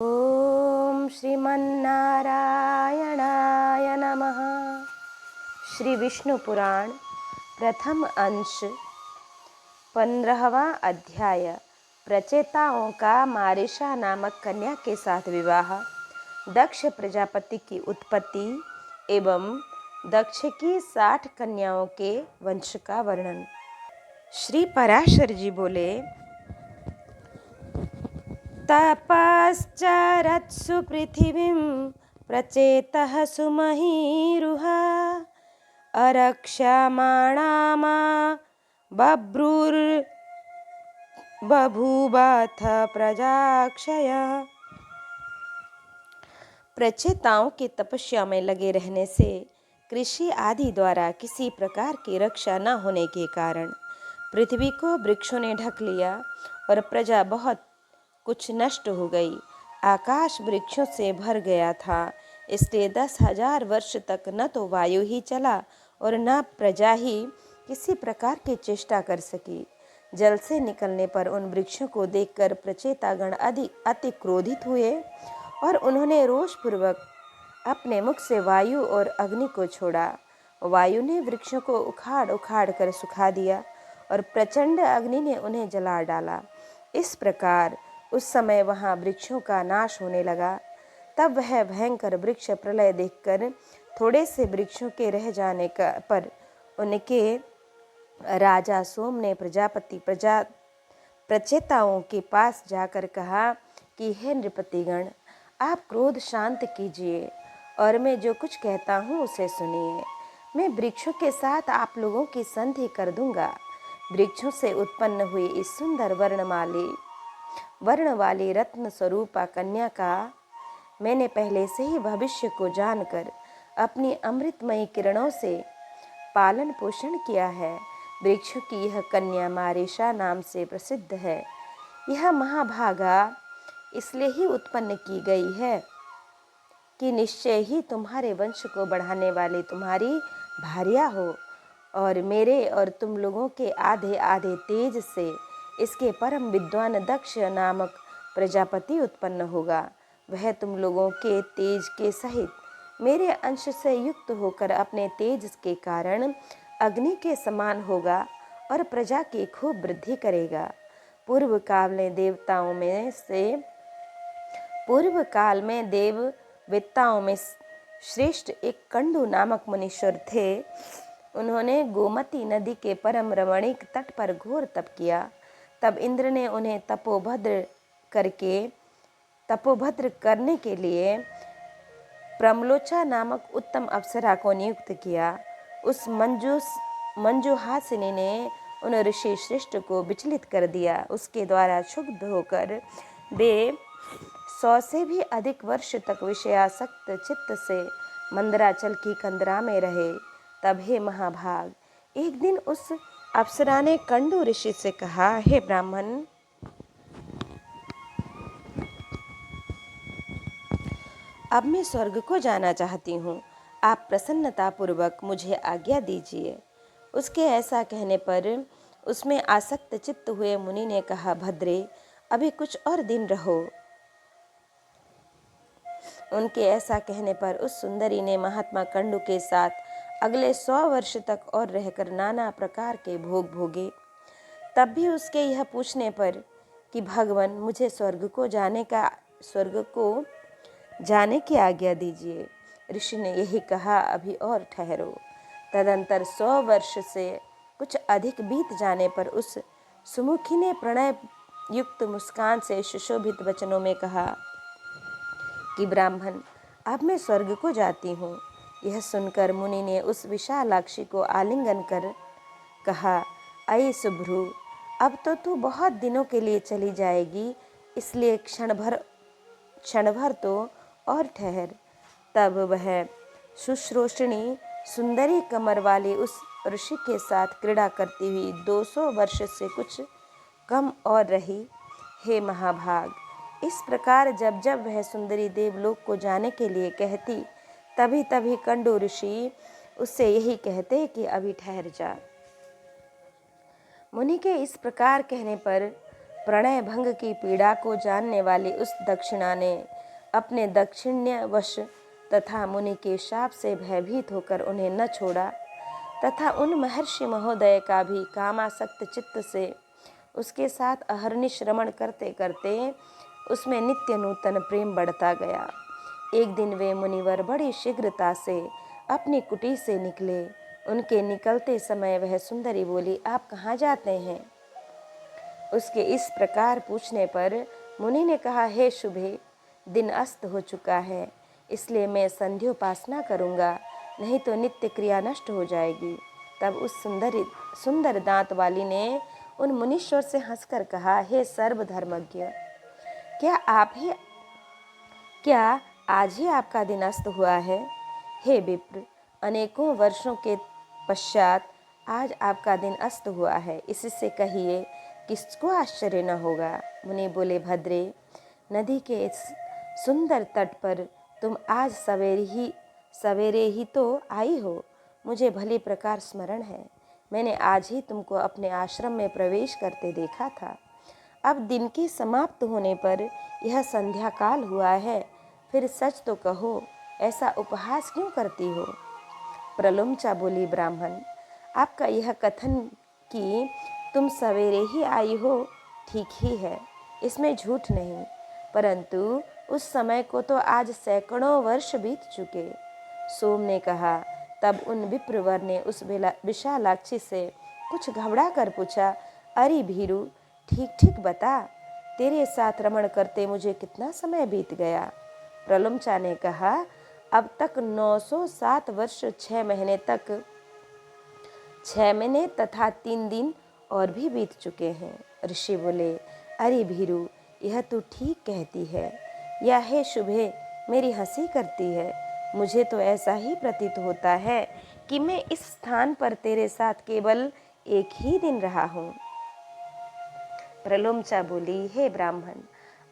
ओम श्रीमन्नारायणाय नमः। श्री विष्णु पुराण प्रथम अंश 15वां अध्याय। प्रचेताओं का मारिशा नामक कन्या के साथ विवाह, दक्ष प्रजापति की उत्पत्ति एवं दक्ष की 60 कन्याओं के वंश का वर्णन। श्री पराशर जी बोले, तपश्चरत्सु पृथिवीं प्रचेतः सुमहीरुहा अरक्ष्यमाणामा बभ्रुर्बभूवाथ प्रजाक्षयः। प्रचेताओं के तपस्या में लगे रहने से कृषि आदि द्वारा किसी प्रकार की रक्षा न होने के कारण पृथ्वी को वृक्षों ने ढक लिया और प्रजा बहुत कुछ नष्ट हो गई। आकाश वृक्षों से भर गया था, इसलिए 10,000 वर्ष तक न तो वायु ही चला और न प्रजा ही किसी प्रकार की चेष्टा कर सकी। जल से निकलने पर उन वृक्षों को देखकर प्रचेतागण अति क्रोधित हुए और उन्होंने रोषपूर्वक अपने मुख से वायु और अग्नि को छोड़ा। वायु ने वृक्षों को उखाड़ उखाड़ कर सुखा दिया और प्रचंड अग्नि ने उन्हें जला डाला। इस प्रकार उस समय वहां वृक्षों का नाश होने लगा। तब वह भयंकर वृक्ष प्रलय देखकर थोड़े से वृक्षों के रह जाने पर उनके राजा सोम ने प्रचेताओं के पास जाकर कहा कि हे नृपतिगण, आप क्रोध शांत कीजिए और मैं जो कुछ कहता हूँ उसे सुनिए। मैं वृक्षों के साथ आप लोगों की संधि कर दूंगा। वृक्षों से उत्पन्न हुई इस सुंदर वर्ण वाली रत्न स्वरूपा कन्या का मैंने पहले से ही भविष्य को जानकर अपनी अमृतमयी किरणों से पालन पोषण किया है। वृक्षों की यह कन्या मारिशा नाम से प्रसिद्ध है। यह महाभागा इसलिए ही उत्पन्न की गई है कि निश्चय ही तुम्हारे वंश को बढ़ाने वाली तुम्हारी भार्या हो और मेरे और तुम लोगों के आधे आधे तेज से इसके परम विद्वान दक्ष नामक प्रजापति उत्पन्न होगा। वह तुम लोगों के तेज के सहित मेरे अंश से युक्त होकर अपने तेज के कारण अग्नि के समान होगा और प्रजा की खूब वृद्धि करेगा। पूर्व काल में देववेत्ताओं में श्रेष्ठ एक कंडू नामक मुनीश्वर थे। उन्होंने गोमती नदी के परम रमणीक तट पर घोर तप किया। तब इंद्र ने उन्हें तपोभद्र करने के लिए प्रमलोचा नामक उत्तम अप्सरा को नियुक्त किया। उस मंजूहासिनी ने उन ऋषि श्रेष्ठ को विचलित कर दिया। उसके द्वारा क्षुब्ध होकर वे 100 से भी अधिक वर्ष तक विषयासक्त चित्त से मंदराचल की कंदरा में रहे। तब हे महाभाग, एक दिन उस अप्सरा ने कंडू ऋषि से कहा, हे ब्राह्मण, अब मैं स्वर्ग को जाना चाहती हूँ। आप प्रसन्नता पूर्वक मुझे आज्ञा दीजिए। उसके ऐसा कहने पर उसमें आसक्त चित्त हुए मुनि ने कहा, भद्रे, अभी कुछ और दिन रहो। उनके ऐसा कहने पर उस सुंदरी ने महात्मा कंडू के साथ अगले 100 वर्ष तक और रहकर नाना प्रकार के भोग भोगे। तब भी उसके यह पूछने पर कि भगवान, मुझे स्वर्ग को जाने की आज्ञा दीजिए, ऋषि ने यही कहा, अभी और ठहरो। तदंतर 100 वर्ष से कुछ अधिक बीत जाने पर उस सुमुखी ने प्रणय युक्त मुस्कान से सुशोभित वचनों में कहा कि ब्राह्मण, अब मैं स्वर्ग को जाती हूँ। यह सुनकर मुनि ने उस विशालाक्षी को आलिंगन कर कहा, अये सुभ्रु, अब तो तू बहुत दिनों के लिए चली जाएगी, इसलिए क्षण भर तो और ठहर। तब वह शुश्रूषणी सुंदरी कमर वाली उस ऋषि के साथ क्रीड़ा करती हुई 200 वर्ष से कुछ कम और रही। हे महाभाग, इस प्रकार जब जब वह सुंदरी देवलोक को जाने के लिए कहती, तभी तभी कंडू ऋषि उससे यही कहते कि अभी ठहर जा। मुनि के इस प्रकार कहने पर प्रणय भंग की पीड़ा को जानने वाली उस दक्षिणा ने अपने दक्षिण्यवश तथा मुनि के शाप से भयभीत होकर उन्हें न छोड़ा तथा उन महर्षि महोदय का भी कामासक्त चित्त से उसके साथ अहर्निश रमण करते करते उसमें नित्य नूतन प्रेम बढ़ता गया। एक दिन वे मुनिवर बड़ी शीघ्रता से अपनी कुटी से निकले। उनके निकलते समय वह सुंदरी बोली, आप कहाँ जाते हैं? उसके इस प्रकार पूछने पर मुनि ने कहा, हे शुभे, दिन अस्त हो चुका है, इसलिए मैं संध्योपासना करूँगा, नहीं तो नित्य क्रिया नष्ट हो जाएगी। तब उस सुंदर दांत वाली ने उन मुनीश्वर से हंसकर कहा, हे सर्वधर्मज्ञ, क्या आज ही आपका दिन अस्त हुआ है? हे विप्र, अनेकों वर्षों के पश्चात आज आपका दिन अस्त हुआ है, इससे कहिए किसको आश्चर्य न होगा। मुनि बोले, भद्रे, नदी के इस सुंदर तट पर तुम आज सवेरे ही तो आई हो, मुझे भली प्रकार स्मरण है। मैंने आज ही तुमको अपने आश्रम में प्रवेश करते देखा था। अब दिन के समाप्त होने पर यह संध्या काल हुआ है, फिर सच तो कहो, ऐसा उपहास क्यों करती हो? प्रलुम्चा बोली, ब्राह्मण, आपका यह कथन कि तुम सवेरे ही आई हो ठीक ही है, इसमें झूठ नहीं, परंतु उस समय को तो आज सैकड़ों वर्ष बीत चुके। सोम ने कहा। तब उन विप्रवर ने उस विशालाक्षी से कुछ घबरा कर पूछा, अरे भीरू, ठीक ठीक बता, तेरे साथ रमण करते मुझे कितना समय बीत गया? प्रलुम्चा ने कहा, अब तक 907 वर्ष 6 महीने तथा 3 दिन और भी बीत चुके हैं। ऋषि बोले, अरे भीरू, यह तू ठीक कहती है या हे शुभे मेरी हंसी करती है? मुझे तो ऐसा ही प्रतीत होता है कि मैं इस स्थान पर तेरे साथ केवल एक ही दिन रहा हूँ। प्रलुम्चा बोली, हे ब्राह्मण,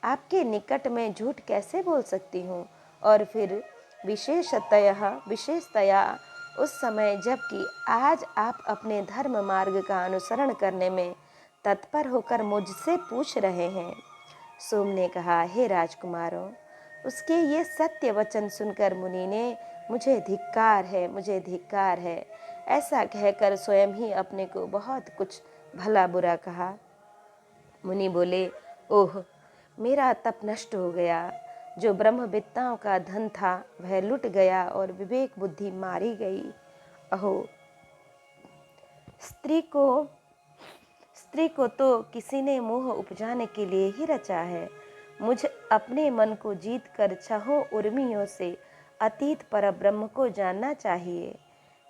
आपके निकट में झूठ कैसे बोल सकती हूँ? और फिर विशेषतया उस समय जबकि आज आप अपने धर्म मार्ग का अनुसरण करने में तत्पर होकर मुझसे पूछ रहे हैं। सोम ने कहा, हे राजकुमारों, उसके ये सत्य वचन सुनकर मुनि ने मुझे धिक्कार है ऐसा कहकर स्वयं ही अपने को बहुत कुछ भला बुरा कहा। मुनि बोले, ओह, मेरा तप नष्ट हो गया, जो ब्रह्मविद्ताओं का धन था वह लुट गया और विवेक बुद्धि मारी गई। अहो, स्त्री को तो किसी ने मोह उपजाने के लिए ही रचा है। मुझ अपने मन को जीत कर छहों उर्मियों से अतीत पर ब्रह्म को जानना चाहिए।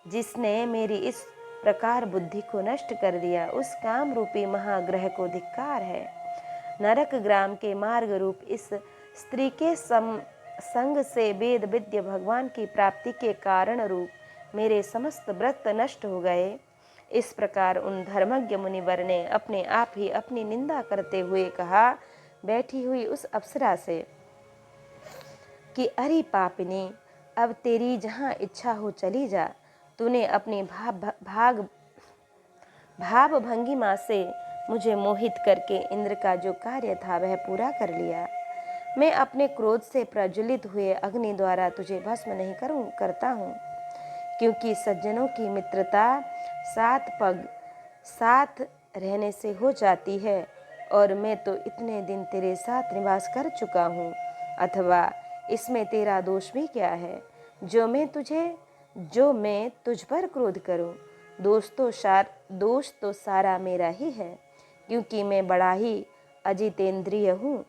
जिसने मेरी इस प्रकार बुद्धि को नष्ट कर दिया, उस काम रूपी महाग्रह को धिक्कार है। नरक ग्राम के मार्ग रूप इस स्त्री के संग से वेद विद्य भगवान की प्राप्ति के कारण रूप मेरे समस्त व्रत नष्ट हो गए। इस प्रकार उन धर्मज्ञ मुनिवर ने अपने आप ही अपनी निंदा करते हुए कहा बैठी हुई उस अप्सरा से कि अरे पापिनी, अब तेरी जहाँ इच्छा हो चली जा। तूने अपनी भाव भंगिमा से मुझे मोहित करके इंद्र का जो कार्य था वह पूरा कर लिया। मैं अपने क्रोध से प्रज्वलित हुए अग्नि द्वारा तुझे भस्म नहीं करता हूँ, क्योंकि सज्जनों की मित्रता साथ रहने से हो जाती है, और मैं तो इतने दिन तेरे साथ निवास कर चुका हूँ, अथवा इसमें तेरा दोष भी क्या है जो मैं तुझ पर क्रोध करूँ? दोष तो सारा मेरा ही है, क्योंकि मैं बड़ा ही अजितेंद्रिय हूँ।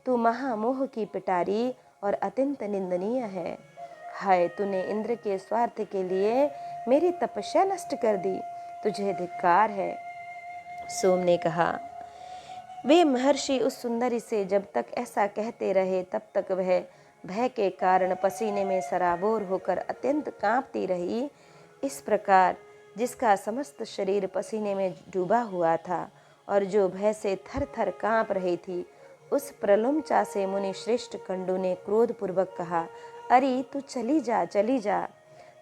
तू महामोह की पिटारी और अत्यंत निंदनीय है। हाय, तूने इंद्र के स्वार्थ के लिए मेरी तपस्या नष्ट कर दी, तुझे धिक्कार है। सोम ने कहा, वे महर्षि उस सुंदरी से जब तक ऐसा कहते रहे तब तक वह भय के कारण पसीने में सराबोर होकर अत्यंत कांपती रही। इस प्रकार जिसका समस्त शरीर पसीने में डूबा हुआ था और जो भय से थर थर कांप रही थी, उस प्रलुम्चा से मुनि श्रेष्ठ कंडू ने क्रोधपूर्वक कहा, अरे तू चली जा।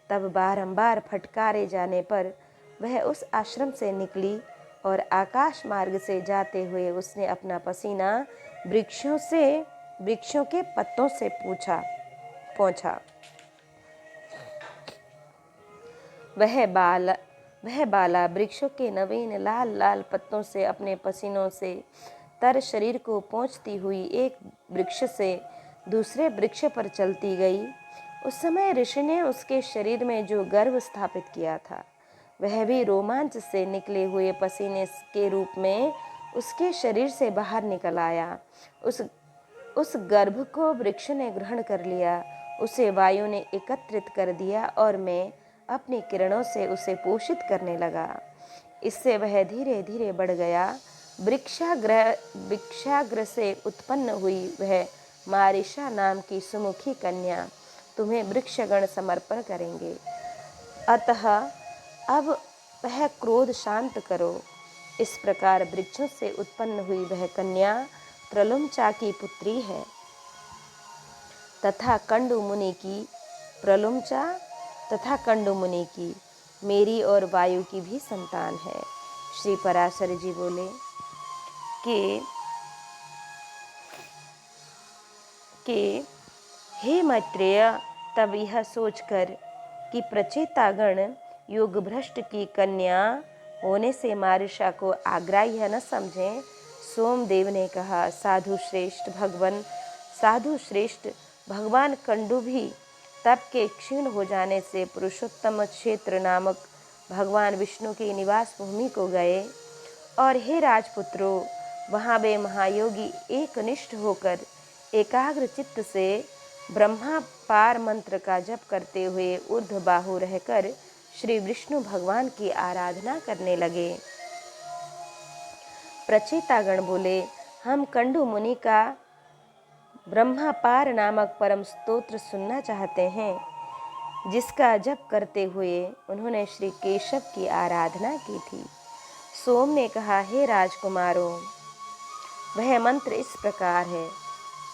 तब बारंबार फटकारे जाने पर वह उस आश्रम से निकली और आकाश मार्ग से जाते हुए उसने अपना पसीना वृक्षों के पत्तों से पोंछा। वह बाला वृक्षों के नवीन लाल लाल पत्तों से अपने पसीनों से तर शरीर को पोंछती हुई एक वृक्ष से दूसरे वृक्ष पर चलती गई। उस समय ऋषि ने उसके शरीर में जो गर्भ स्थापित किया था वह भी रोमांच से निकले हुए पसीने के रूप में उसके शरीर से बाहर निकल आया। उस गर्भ को वृक्ष ने ग्रहण कर लिया, उसे वायु ने एकत्रित कर दिया और मैं अपनी किरणों से उसे पोषित करने लगा। इससे वह धीरे धीरे बढ़ गया। वृक्षाग्र से उत्पन्न हुई वह मारिशा नाम की सुमुखी कन्या तुम्हें वृक्षगण समर्पण करेंगे। अतः अब वह क्रोध शांत करो। इस प्रकार वृक्षों से उत्पन्न हुई वह कन्या प्रलुम्चा की पुत्री है तथा कंडु मुनि की मेरी और वायु की भी संतान है। श्री पराशर जी बोले कि हे मैत्रेय, तब यह सोचकर कि प्रचेतागण योग भ्रष्ट की कन्या होने से मारिशा को आग्राह्य न समझें, सोमदेव ने कहा, साधु श्रेष्ठ भगवान कंडु भी तप के क्षीण हो जाने से पुरुषोत्तम क्षेत्र नामक भगवान विष्णु की निवास भूमि को गए। और हे राजपुत्रों, वहाँ वे महायोगी एकनिष्ठ होकर एकाग्र चित्त से ब्रह्मा पार मंत्र का जप करते हुए ऊर्ध्व बाहु रहकर श्री विष्णु भगवान की आराधना करने लगे। प्रचेतागण बोले, हम कंडु मुनि का ब्रह्मा पार नामक परम स्तोत्र सुनना चाहते हैं, जिसका जप करते हुए उन्होंने श्री केशव की आराधना की थी। सोम ने कहा, हे राजकुमारों, वह मंत्र इस प्रकार है।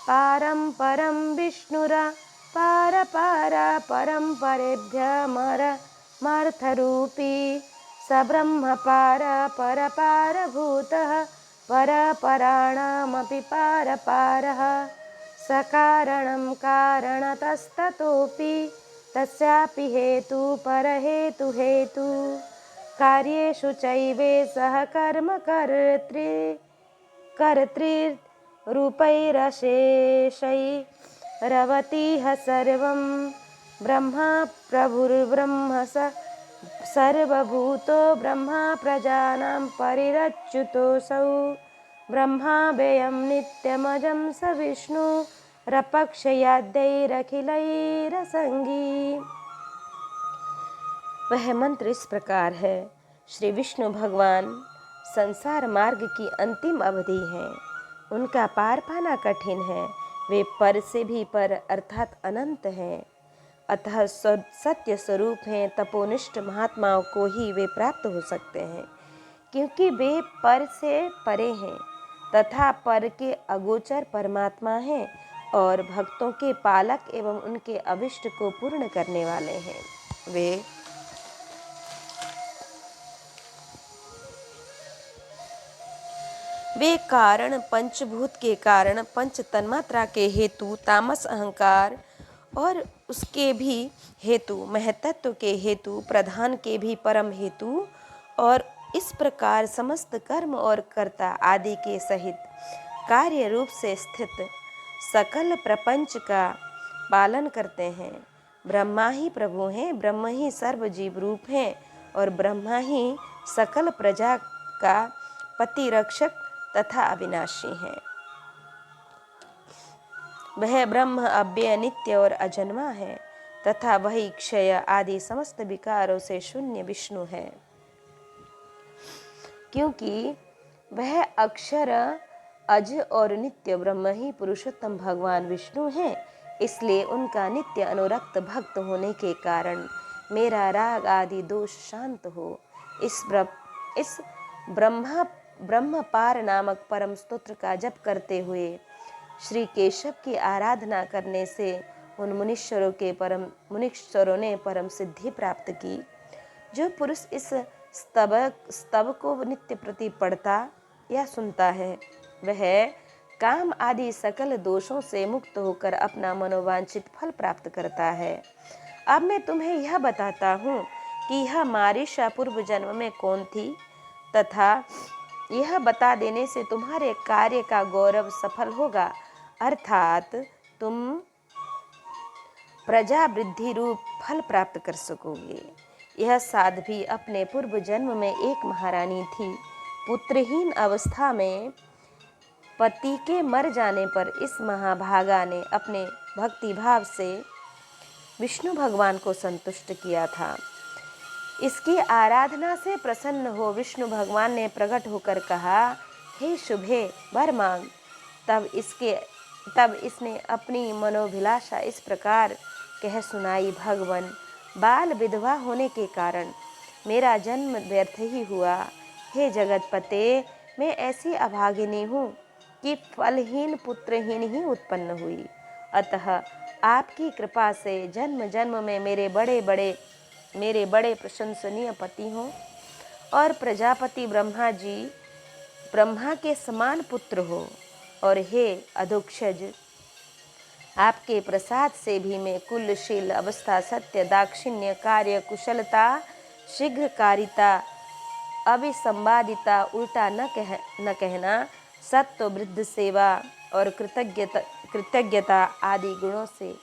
पारम परम विष्णुरा पार पारा परम परेभ्य मर्थ रूपी स ब्रह्म पार पर पार भूतः पर पराणामपि पार पारः स कारणं कारणतस्ततोऽपि तस्यापि हेतु पर हेतु कार्येषु चैवे सह कर्म कर्तृरूपैरशेषैरवतीह सर्वं ब्रह्मा प्रभुर्ब्रह्म सर्वभूतो ब्रह्मा प्रजानां परिरच्युतोऽसौ ब्रह्मा व्ययं नित्यमजं स विष्णु रपक्षयाद्यैरखिलैरसंगी। वह मंत्र इस प्रकार है। श्री विष्णु भगवान संसार मार्ग की अंतिम अवधि हैं। उनका पार पाना कठिन है। वे पर से भी पर अर्थात अनंत हैं। अतः सत्य स्वरूप हैं। तपोनिष्ठ महात्माओं को ही वे प्राप्त हो सकते हैं, क्योंकि वे पर से परे हैं तथा पर के अगोचर परमात्मा हैं और भक्तों के पालक एवं उनके अभिष्ट को पूर्ण करने वाले हैं। वे कारण पंचभूत के कारण, पंच तन्मात्रा के हेतु, तामस अहंकार और उसके भी हेतु, महतत्व के हेतु, प्रधान के भी परम हेतु और इस प्रकार समस्त कर्म और कर्ता आदि के सहित कार्य रूप से स्थित सकल प्रपंच का पालन करते हैं। ब्रह्मा ही प्रभु हैं, ब्रह्म ही सर्व जीव रूप हैं और ब्रह्मा ही सकल प्रजा का पति रक्षक तथा अविनाशी है। वह ब्रह्म अव्यय नित्य और अजन्मा है तथा वही क्षय आदि समस्त विकारों से शून्य विष्णु है। क्योंकि वह अक्षर अज और नित्य ब्रह्म ही पुरुषोत्तम भगवान विष्णु हैं, इसलिए उनका नित्य अनुरक्त भक्त होने के कारण मेरा राग आदि दोष शांत हो। इस ब्रह्म पार नामक परम स्तोत्र का जप करते हुए श्री केशव की आराधना करने से उन मुनीश्वरों ने परम सिद्धि प्राप्त की। जो पुरुष इस स्तव को नित्य प्रति पढ़ता या सुनता है, वह काम आदि सकल दोषों से मुक्त होकर अपना मनोवांछित फल प्राप्त करता है। अब मैं तुम्हें यह बताता हूँ कि यह मारीशा पूर्व जन्म में कौन थी, तथा यह बता देने से तुम्हारे कार्य का गौरव सफल होगा, अर्थात तुम प्रजा वृद्धि रूप फल प्राप्त कर सकोगे। यह साध्वी अपने पूर्व जन्म में एक महारानी थी। पुत्रहीन अवस्था में पति के मर जाने पर इस महाभागा ने अपने भक्ति भाव से विष्णु भगवान को संतुष्ट किया था। इसकी आराधना से प्रसन्न हो विष्णु भगवान ने प्रकट होकर कहा, हे शुभे वर मांग। तब इसने अपनी मनोभिलाषा इस प्रकार कह सुनाई, भगवन, बाल विधवा होने के कारण मेरा जन्म व्यर्थ ही हुआ। हे जगतपते, मैं ऐसी अभागिनी हूँ कि फलहीन पुत्रहीन ही उत्पन्न हुई। अतः आपकी कृपा से जन्म जन्म में मेरे बड़े प्रशंसनीय पति हों और प्रजापति ब्रह्मा के समान पुत्र हो। और हे अधोक्षज, आपके प्रसाद से भी मैं कुलशील अवस्था, सत्य, दाक्षिण्य, कार्य कुशलता, शीघ्रकारिता, अविसंवादिता, उल्टा न कहना, सत्व, वृद्ध सेवा और कृतज्ञता आदि गुणों से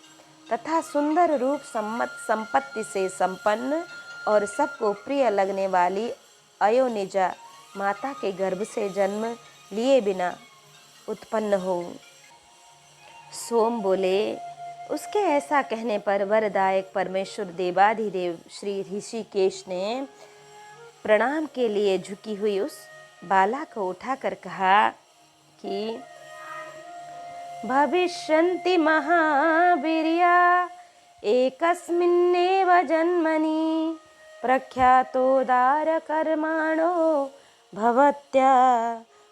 तथा सुंदर रूप, संपत्ति से संपन्न और सबको प्रिय लगने वाली अयोनिजा माता के गर्भ से जन्म लिए बिना उत्पन्न हो। सोम बोले, उसके ऐसा कहने पर वरदायक परमेश्वर देवाधिदेव श्री ऋषिकेश ने प्रणाम के लिए झुकी हुई उस बाला को उठाकर कहा कि भविष्यन्ति महावीर्या एकस्मिन्नेव जन्मनि प्रख्यातोदार कर्माणो भवत्या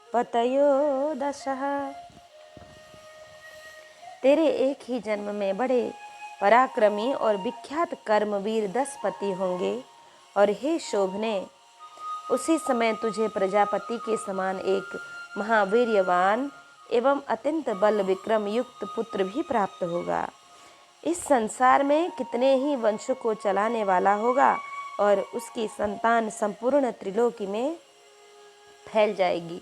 पतयो दशः। तेरे एक ही जन्म में बड़े पराक्रमी और विख्यात कर्मवीर 10 पति होंगे, और हे शोभने, उसी समय तुझे प्रजापति के समान एक महावीर्यवान एवं अत्यंत बल विक्रम युक्त पुत्र भी प्राप्त होगा। इस संसार में कितने ही वंशों को चलाने वाला होगा और उसकी संतान संपूर्ण त्रिलोकी में फैल जाएगी।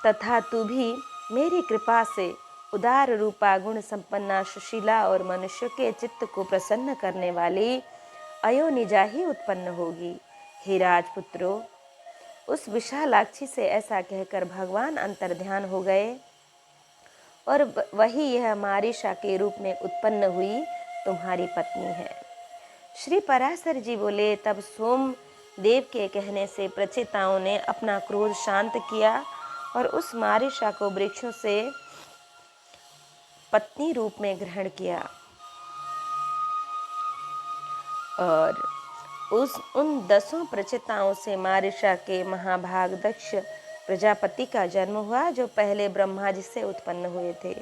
तथा तू भी मेरी कृपा से उदार रूपा, गुण संपन्ना, सुशीला और मनुष्य के चित्त को प्रसन्न करने वाली अयोनिजा ही उत्पन्न होगी। हे राजपुत्रो, उस विशालाक्षी से ऐसा कहकर भगवान अंतर्ध्यान हो गए, और वही यह मारीशा के रूप में उत्पन्न हुई तुम्हारी पत्नी है। श्री पराशर जी बोले, तब सोम देव के कहने से प्रचेताओं ने अपना क्रोध शांत किया और उस मारीशा को वृक्षों से पत्नी रूप में ग्रहण किया, और उन 10 प्रचेताओं से मारीशा के महाभाग दक्ष प्रजापति का जन्म हुआ, जो पहले ब्रह्मा जी से उत्पन्न हुए थे।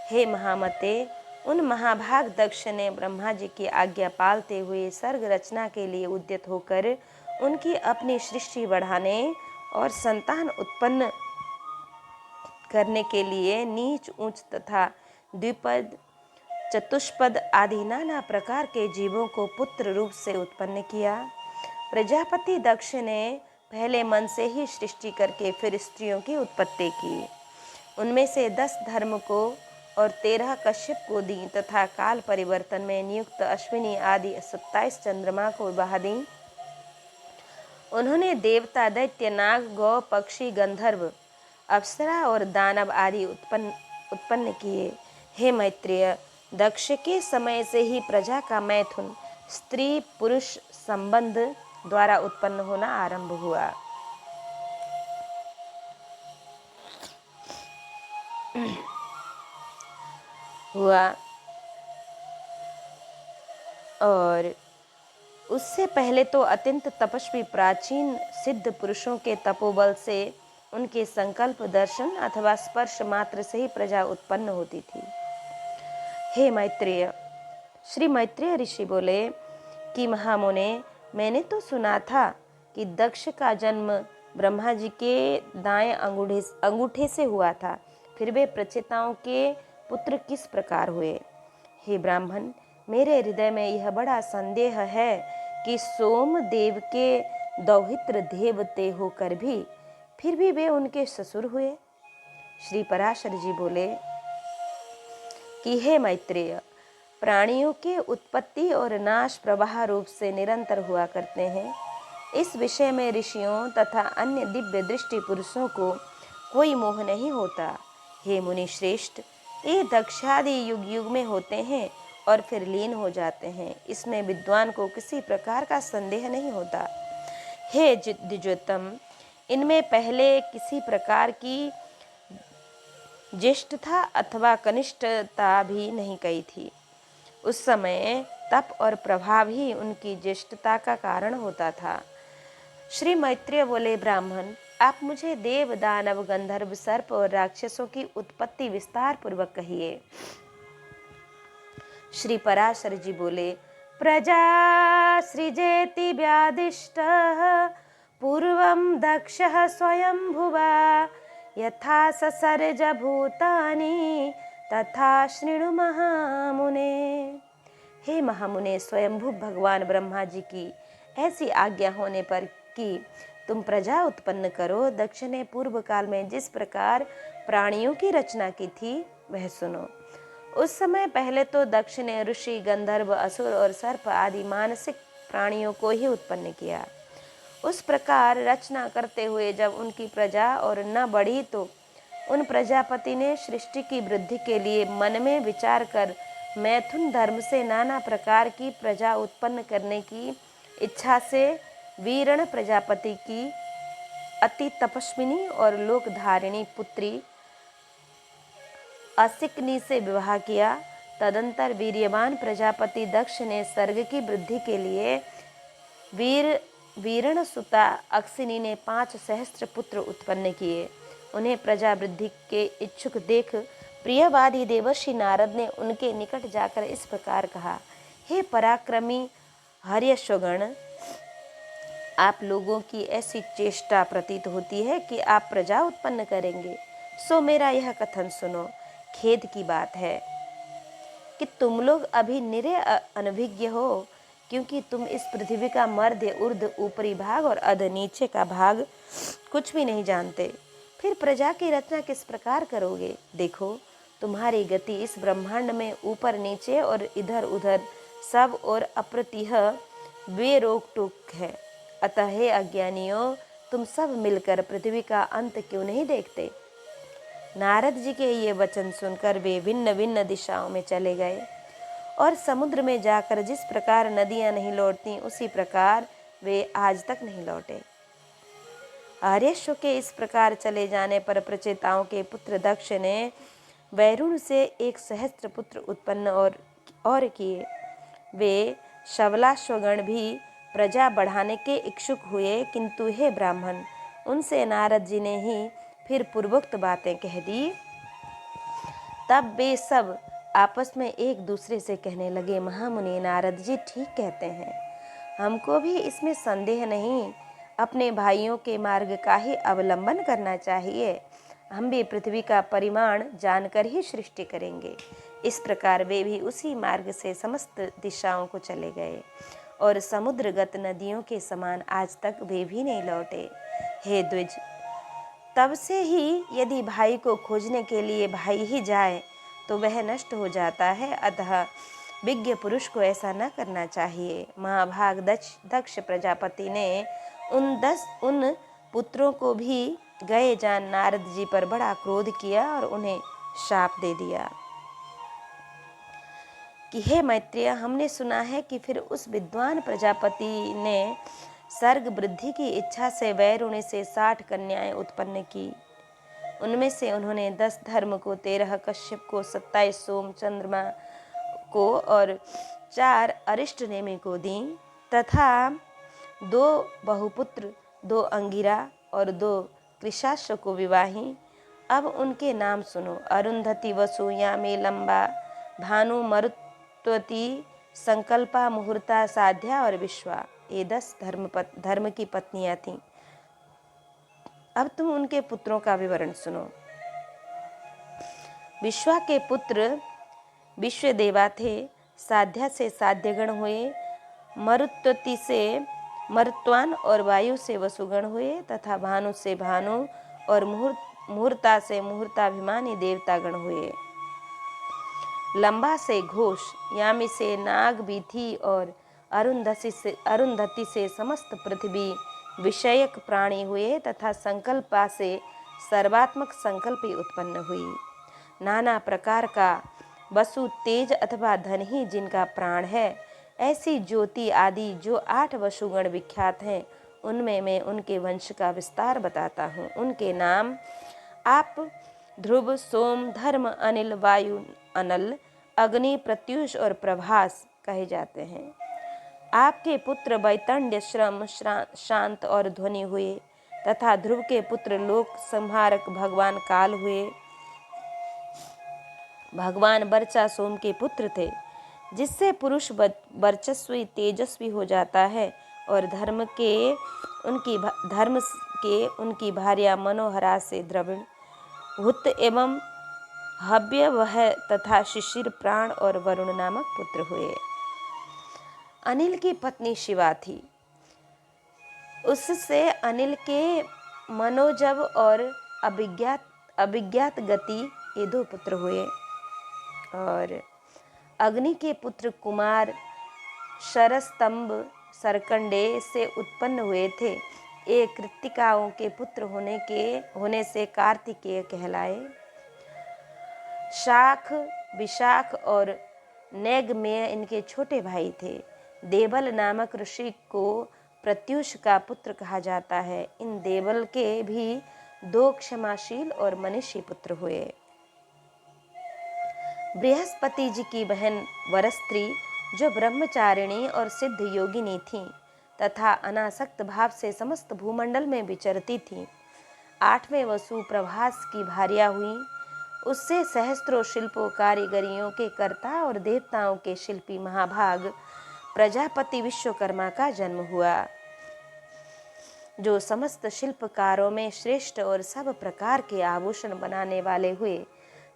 हे महामते, उन महाभाग दक्ष ने ब्रह्मा जी की आज्ञा पालते हुए सर्ग रचना के लिए उद्यत होकर उनकी अपनी सृष्टि बढ़ाने और संतान उत्पन्न करने के लिए नीच ऊंच तथा द्विपद, चतुष्पद आदि नाना प्रकार के जीवों को पुत्र रूप से उत्पन्न किया। प्रजापति दक्ष ने पहले मन से ही सृष्टि करके फिर स्त्रियों की उत्पत्ति की। उनमें से 10 धर्म को और 13 कश्यप को दी, तथा काल परिवर्तन में नियुक्त अश्विनी आदि 27 चंद्रमा को विवाह दी। उन्होंने देवता, दैत्य, नाग, गौ, पक्षी, गंधर्व, अप्सरा और दानव आदि उत्पन्न किए। हे मैत्रेय, दक्ष के समय से ही प्रजा का मैथुन स्त्री पुरुष संबंध द्वारा उत्पन्न होना आरंभ हुआ। और उससे पहले तो अत्यंत तपस्वी प्राचीन सिद्ध पुरुषों के तपोबल से उनके संकल्प, दर्शन अथवा स्पर्श मात्र से ही प्रजा उत्पन्न होती थी। हे मैत्रेय, श्री मैत्रेय ऋषि बोले कि महामुने, मैंने तो सुना था कि दक्ष का जन्म ब्रह्मा जी के दाएं अंगूठे से हुआ था, फिर वे प्रचेताओं के पुत्र किस प्रकार हुए? हे ब्राह्मण, मेरे हृदय में यह बड़ा संदेह है कि सोमदेव के दौहित्र देवते होकर भी फिर भी वे उनके ससुर हुए। श्री पराशर जी बोले कि हे मैत्रेय, प्राणियों के उत्पत्ति और नाश प्रवाह रूप से निरंतर हुआ करते हैं। इस विषय में ऋषियों तथा अन्य दिव्य दृष्टि पुरुषों को कोई मोह नहीं होता। हे मुनि श्रेष्ठ, ये दक्षादि युग युग में होते हैं और फिर लीन हो जाते हैं, इसमें विद्वान को किसी प्रकार का संदेह नहीं होता। हे द्विजोत्तम, इनमें पहले किसी प्रकार की ज्येष्ठता अथवा कनिष्ठता भी नहीं कही थी। उस समय तप और प्रभाव ही उनकी ज्येष्ठता का कारण होता था। श्री मैत्रेय बोले, ब्राह्मण, आप मुझे देव, दानव, गंधर्व, सर्प और राक्षसों की उत्पत्ति विस्तार पूर्वक कहिए। श्री पराशर जी बोले, प्रजा सृजेति व्यादिष्टः पूर्वं दक्षः स्वयंभुवा यथा ससर्ज भूतानि तथा शृणु महामुने। हे महामुने, स्वयंभू भगवान ब्रह्मा जी की ऐसी आज्ञा होने पर कि तुम प्रजा उत्पन्न करो, दक्ष ने पूर्व काल में जिस प्रकार प्राणियों की रचना की थी वह सुनो। उस समय पहले तो दक्ष ने ऋषि, गंधर्व, असुर और सर्प आदि मानसिक प्राणियों को ही उत्पन्न किया। उस प्रकार रचना करते हुए जब उनकी प्रजा और न बढ़ी तो उन प्रजापति ने सृष्टि की वृद्धि के लिए मन में विचार कर मैथुन धर्म से नाना प्रकार की प्रजा उत्पन्न करने की इच्छा से वीरण प्रजापति की अति तपस्विनी और लोकधारिणी पुत्री असिकनी से विवाह किया। तदंतर वीर्यवान प्रजापति दक्ष ने स्वर्ग की वृद्धि के लिए वीरण सुता अक्सिनी ने 5 सहस्त्र पुत्र उत्पन्न किए। उन्हें प्रजा वृद्धि के इच्छुक देख प्रियवादी देवर्षि नारद ने उनके निकट जाकर इस प्रकार कहा, हे पराक्रमी हर्यश्वगण, आप लोगों की ऐसी चेष्टा प्रतीत होती है कि आप प्रजा उत्पन्न करेंगे, सो मेरा यह कथन सुनो। खेद की बात है कि तुम लोग अभी निरे अनभिज्ञ हो, क्योंकि तुम इस पृथ्वी का मध्य, ऊर्ध्व, ऊपरी भाग और अध, नीचे का भाग कुछ भी नहीं जानते। फिर प्रजा की रचना किस प्रकार करोगे? देखो, तुम्हारी गति इस ब्रह्मांड में ऊपर नीचे और इधर उधर सब और अप्रतिह बेरोक टोक है। अतः हे अज्ञानियों, तुम सब मिलकर पृथ्वी का अंत क्यों नहीं देखते? नारद जी के ये वचन सुनकर वे भिन्न भिन्न दिशाओं में चले गए और समुद्र में जाकर जिस प्रकार नदियां नहीं लौटती, उसी प्रकार वे आज तक नहीं लौटे। आर्यश्व के इस प्रकार चले जाने पर प्रचेताओं के पुत्र दक्ष ने वैरुण से 1 सहस्त्र पुत्र उत्पन्न और किए। वे शवलाश्वगण भी प्रजा बढ़ाने के इच्छुक हुए, किंतु हे ब्राह्मण, उनसे नारद जी ने ही फिर पूर्वोक्त बातें कह दी। तब वे सब आपस में एक दूसरे से कहने लगे, महामुनि, नारद जी ठीक कहते हैं, हमको भी इसमें संदेह नहीं, अपने भाइयों के मार्ग का ही अवलंबन करना चाहिए। हम भी पृथ्वी का परिमाण जानकर ही सृष्टि करेंगे। इस प्रकार वे भी उसी मार्ग से समस्त दिशाओं को चले गए और समुद्रगत नदियों के समान आज तक वे भी नहीं लौटे। हे द्विज, तब से ही यदि भाई को खोजने के लिए भाई ही जाए तो वह नष्ट हो जाता है, अतः विज्ञ पुरुष को ऐसा न करना चाहिए। महाभाग दक्ष प्रजापति ने उन पुत्रों को भी गए जान नारद जी पर बड़ा क्रोध किया और उन्हें शाप दे दिया कि हे मैत्रेय, हमने सुना है कि फिर उस विद्वान प्रजापति ने सर्ग वृद्धि की इच्छा से वैरुणी से 60 कन्याएं उत्पन्न की। उनमें से उन्होंने 10 धर्म को, 13 कश्यप को, 27 सोम चंद्रमा को और 4 अरिष्ट नेमि को दी तथा 2 बहुपुत्र, 2 अंगिरा और 2 कृशाश्व को विवाही। अब उनके नाम सुनो। अरुंधति, वसु, यामी, लंबा, भानु, मरुत्वती, संकल्पा, मुहूर्ता, साध्या और विश्वा, ये 10 धर्म की पत्नियां थीं। अब तुम उनके पुत्रों का विवरण सुनो। विश्वा के पुत्र विश्वदेवा थे, साध्या से साध्यगण हुए, मरुत्वती से मरुत्वान और वायु से वसुगण हुए, तथा भानु से भानु और मुहूर्ता से मुहूर्ताभिमानी देवतागण हुए। लंबा से घोष, यामी से नाग, बीथी और अरुंधति से समस्त पृथ्वी विषयक प्राणी हुए, तथा संकल्पा से सर्वात्मक संकल्पी उत्पन्न हुई। नाना प्रकार का वसु, तेज अथवा धन ही जिनका प्राण है, ऐसी ज्योति आदि जो 8 वसुगण विख्यात हैं, उनमें मैं उनके वंश का विस्तार बताता हूँ। उनके नाम आप ध्रुव, सोम, धर्म, अनिल, वायु, अनल, अग्नि, प्रत्युष और प्रभास कहे जाते हैं। आपके पुत्र वैतंड्य, श्रम, शांत और ध्वनि हुए, तथा ध्रुव के पुत्र लोक संहारक भगवान काल हुए। भगवान बर्चा सोम के पुत्र थे, जिससे पुरुष वर्चस्वी तेजस्वी हो जाता है, और धर्म के उनकी भार्या मनोहरा से द्रविण, हुत एवं हव्य वह तथा शिशिर, प्राण और वरुण नामक पुत्र हुए। अनिल की पत्नी शिवा थी। उससे अनिल के मनोजव और अभिज्ञात गति ये 2 पुत्र हुए। और अग्नि के पुत्र कुमार शरस्तंभ सरकंडे से उत्पन्न हुए थे। ये कृत्तिकाओं के पुत्र होने से कार्तिकेय कहलाए। शाख, विशाख और नैगमेय इनके छोटे भाई थे। देवल नामक ऋषि को प्रत्युष का पुत्र कहा जाता है। इन देवल के भी 2 क्षमाशील और मनीषी पुत्र हुए। बृहस्पति जी की बहन वरस्त्री, जो ब्रह्मचारिणी और सिद्ध योगिनी थी तथा अनासक्त भाव से समस्त भूमंडल में विचरती थी, 8वें वसु प्रभास की भार्या हुई। उससे सहस्त्रों शिल्पों कारीगरियों के कर्ता और देवताओं के शिल्पी महाभाग प्रजापति विश्वकर्मा का जन्म हुआ, जो समस्त शिल्पकारों में श्रेष्ठ और सब प्रकार के आभूषण बनाने वाले हुए,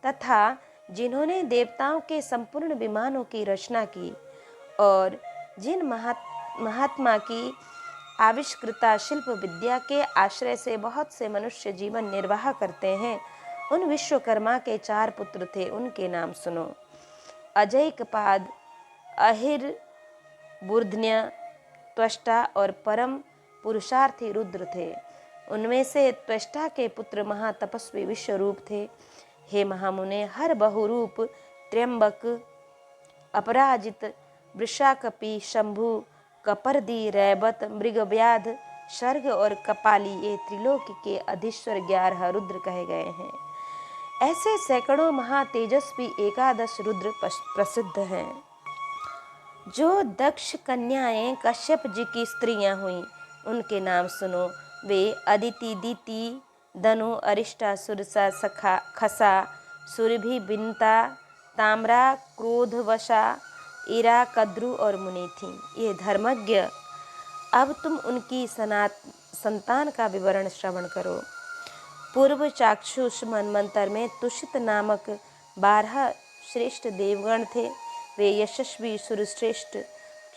तथा जिन्होंने देवताओं के संपूर्ण विमानों की रचना की, और जिन महात्मा की आविष्कृता शिल्प विद्या के आश्रय से बहुत से मनुष्य जीवन निर्वाह करते हैं, उन विश्वकर्मा के 4 पुत्र थे। उनके नाम सुनो। अजैकपाद, अहिर, बुर्धन्य, त्वष्टा और परम पुरुषार्थी रुद्र थे। उनमें से त्वष्टा के पुत्र महातपस्वी विश्वरूप थे। हे महामुने, हर बहुरूप, त्र्यंबक, अपराजित, वृषाकपि, शंभु, कपर्दी, रैवत, मृगव्याध, सर्ग और कपाली, ये त्रिलोक के अधीश्वर 11 रुद्र कहे गए हैं। ऐसे सैकड़ों महातेजस्वी 11 रुद्र प्रसिद्ध हैं। जो दक्ष कन्याएं कश्यप जी की स्त्रियां हुईं, उनके नाम सुनो। वे अदिति, दीति, दनु, अरिष्टा, सुरसा, खसा, सुरभि, बिन्ता, ताम्रा, क्रोधवशा, इरा, कद्रु और मुनि थीं। ये धर्मज्ञ, अब तुम उनकी संतान का विवरण श्रवण करो। पूर्व चाक्षुष मनमंत्र में तुषित नामक 12 श्रेष्ठ देवगण थे। वे यशस्वी सुरश्रेष्ठ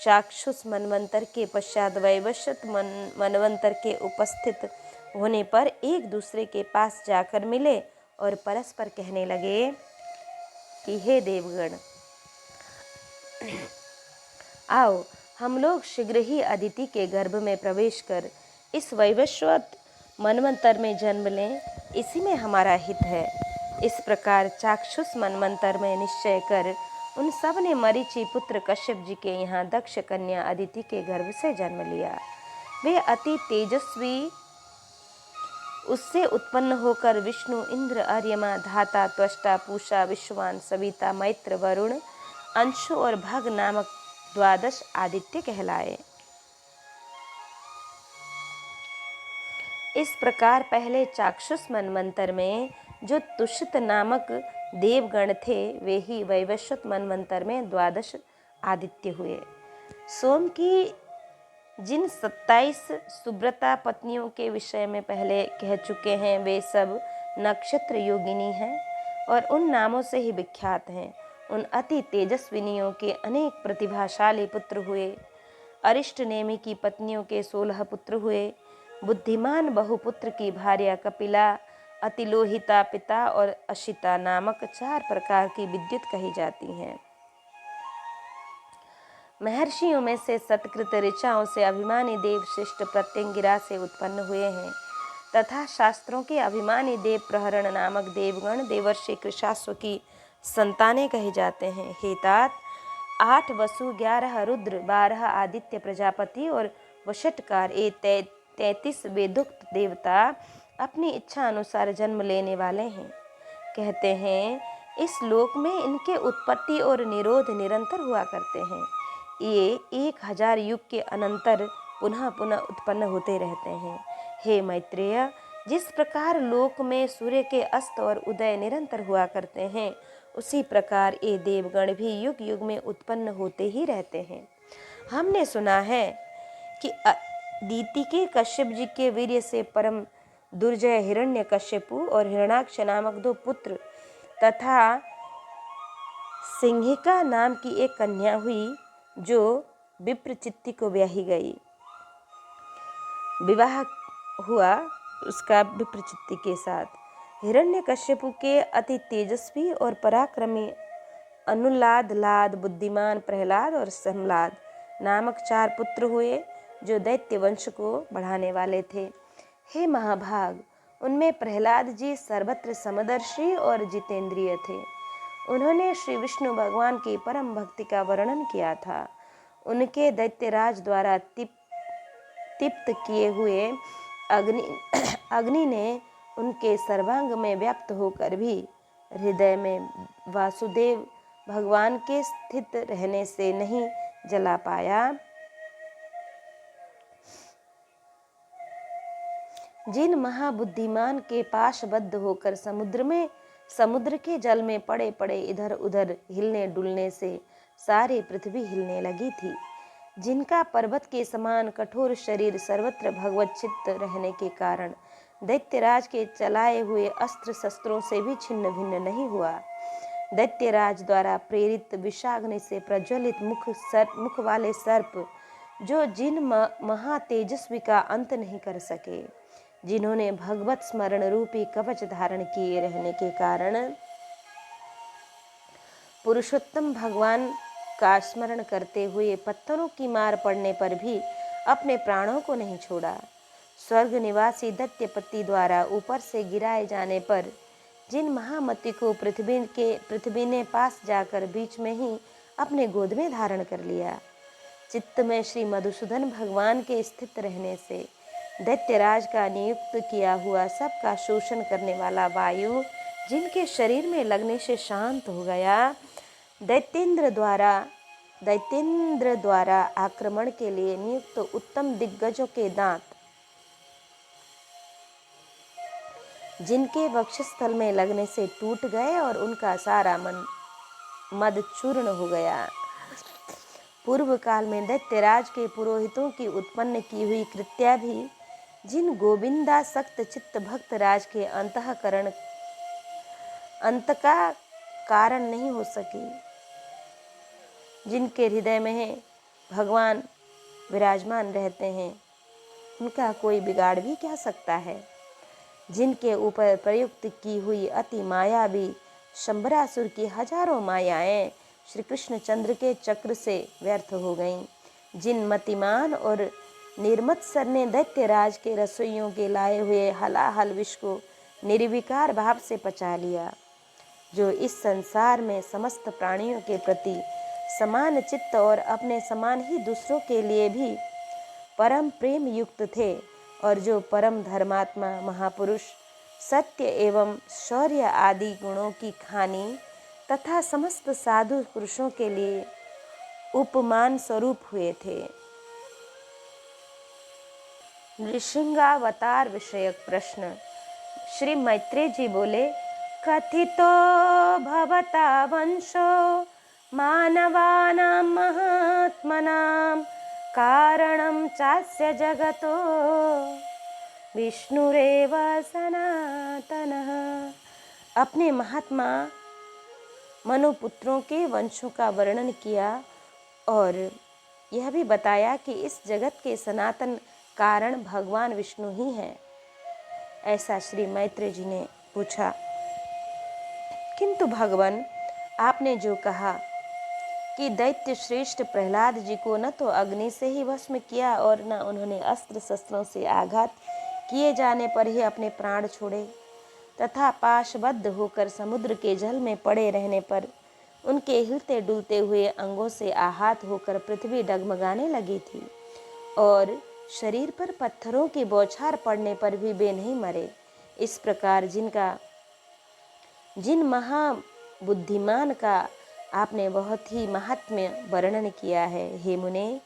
चाक्षुष मनमंत्र के पश्चात वैवस्वत मनमंत्र के उपस्थित होने पर एक दूसरे के पास जाकर मिले और परस्पर कहने लगे कि हे देवगण, आओ हम लोग शीघ्र ही अदिति के गर्भ में प्रवेश कर इस वैवस्वत मनमंत्र में जन्म लें, इसी में हमारा हित है। इस प्रकार चाक्षुष मनमंत्र में निश्चय कर उन सब ने मरीचि पुत्र कश्यप जी के यहाँ दक्ष कन्या अदिति के गर्भ से जन्म लिया। वे अति तेजस्वी, उससे उत्पन्न होकर विष्णु, इंद्र, अर्यमा, धाता, त्वष्टा, पूषा, विश्वान, सविता, मैत्र, वरुण, अंशु और भग नामक 12 आदित्य कहलाए। इस प्रकार पहले चाक्षुष मनमंत्र में जो तुषित नामक देवगण थे वे ही वैवस्वत मनवंतर में 12 आदित्य हुए। सोम की जिन 27 सुब्रता पत्नियों के विषय में पहले कह चुके हैं वे सब नक्षत्र योगिनी हैं और उन नामों से ही विख्यात हैं। उन अति तेजस्विनियों के अनेक प्रतिभाशाली पुत्र हुए। अरिष्ट नेमि की पत्नियों के 16 पुत्र हुए। बुद्धिमान बहुपुत्र की भार्या कपिला, अतिलोहिता, पिता और अशिता नामक 4 प्रकार की विद्युत कही जाती हैं। महर्षियों में से सत्कृत ऋचाओं से अभिमानी देव श्रेष्ठ प्रत्यंगिरा से उत्पन्न हुए हैं तथा शास्त्रों के अभिमानी देव प्रहरण नामक देवगण देवर्षि कृशाश्व की संतानें कहे जाते हैं। हेतात 8 वसु, 11 रुद्र, 12 आदित्य प्रजापति और वषटकार 33 वेदोक्त देवता अपनी इच्छा अनुसार जन्म लेने वाले हैं। कहते हैं इस लोक में इनके उत्पत्ति और निरोध निरंतर हुआ करते हैं। ये 1000 युग के अनंतर पुनः पुनः उत्पन्न होते रहते हैं। हे मैत्रेय, जिस प्रकार लोक में सूर्य के अस्त और उदय निरंतर हुआ करते हैं उसी प्रकार ये देवगण भी युग युग में उत्पन्न होते ही रहते हैं। हमने सुना है कि अदिति के कश्यप जी के वीर्य से परम दुर्जय हिरण्यकश्यपु और हिरण्याक्ष नामक 2 पुत्र तथा सिंहिका नाम की एक कन्या हुई जो विप्रचित्ति को ब्याही गई। विवाह हुआ उसका विप्रचित्ति के साथ। हिरण्यकश्यपु के अति तेजस्वी और पराक्रमी अनुलाद, लाद, बुद्धिमान प्रहलाद और सम्लाद नामक 4 पुत्र हुए जो दैत्य वंश को बढ़ाने वाले थे। हे महाभाग, उनमें प्रहलाद जी सर्वत्र समदर्शी और जितेंद्रिय थे। उन्होंने श्री विष्णु भगवान की परम भक्ति का वर्णन किया था। उनके दैत्यराज द्वारा तृप्त किए हुए अग्नि ने उनके सर्वांग में व्याप्त होकर भी हृदय में वासुदेव भगवान के स्थित रहने से नहीं जला पाया। जिन महाबुद्धिमान के पाशबद्ध होकर समुद्र के जल में पड़े पड़े इधर उधर हिलने डुलने से सारी पृथ्वी हिलने लगी थी, जिनका पर्वत के समान कठोर शरीर सर्वत्र भगवत चित्त रहने के कारण दैत्यराज के चलाए हुए अस्त्र शस्त्रों से भी छिन्न भिन्न नहीं हुआ, दैत्यराज द्वारा प्रेरित विषाग्नि से प्रज्वलित मुख वाले सर्प जो जिन महातेजस्वी का अंत नहीं कर सके, जिन्होंने भगवत स्मरण रूपी कवच धारण किए रहने के कारण पुरुषोत्तम भगवान का स्मरण करते हुए पत्थरों की मार पड़ने पर भी अपने प्राणों को नहीं छोड़ा। स्वर्ग निवासी दैत्यपति द्वारा ऊपर से गिराए जाने पर जिन महामति को पृथ्वी ने पास जाकर बीच में ही अपने गोद में धारण कर लिया, चित्त में श्री मधुसूदन भगवान के स्थित रहने से दैत्यराज का नियुक्त किया हुआ सबका शोषण करने वाला वायु जिनके शरीर में लगने से शांत हो गया, दैत्येंद्र द्वारा आक्रमण के लिए नियुक्त उत्तम दिग्गजों के दांत जिनके वक्षस्थल में लगने से टूट गए और उनका सारा मद चूर्ण हो गया। पूर्व काल में दैत्यराज के पुरोहितों की उत्पन्न की हुई कृत्या भी जिन गोविंदासक्त चित्त भक्त राज के अंत का कारण नहीं हो सकी, जिनके हृदय में भगवान विराजमान रहते हैं, उनका कोई बिगाड़ भी क्या सकता है। जिनके ऊपर प्रयुक्त की हुई अति मायावी शंबरासुर की हजारों मायाएं श्री कृष्ण चंद्र के चक्र से व्यर्थ हो गईं, जिन मतिमान और निर्मत्सर ने दैत्यराज के रसोइयों के लाए हुए हलाहल विष को निर्विकार भाव से पचा लिया, जो इस संसार में समस्त प्राणियों के प्रति समान चित्त और अपने समान ही दूसरों के लिए भी परम प्रेम युक्त थे और जो परम धर्मात्मा महापुरुष सत्य एवं शौर्य आदि गुणों की खानी तथा समस्त साधु पुरुषों के लिए उपमान स्वरूप हुए थे। नृसिंहावतार विषयक प्रश्न। श्री मैत्रेय जी बोले, कथितो भवता वंशो मानवानां महात्मनां कारणं चास्य जगतो विष्णुरेव सनातनः। अपने महात्मा मनुपुत्रों के वंशों का वर्णन किया और यह भी बताया कि इस जगत के सनातन कारण भगवान विष्णु ही हैं। ऐसा श्री मैत्रेय जी ने पूछा। किंतु भगवान, आपने जो कहा कि दैत्य श्रेष्ठ प्रहलाद जी को न तो अग्नि से ही भस्म किया और न उन्होंने अस्त्र शस्त्रों से आघात किए जाने पर ही अपने प्राण छोड़े, तथा पाशबद्ध होकर समुद्र के जल में पड़े रहने पर उनके हिलते डुलते हुए अंगों से आहत होकर पृथ्वी डगमगाने लगी थी, और शरीर पर पत्थरों की बौछार पड़ने पर भी वे नहीं मरे। इस प्रकार जिन महाबुद्धिमान का आपने बहुत ही महात्म्य वर्णन किया है, हे मुने,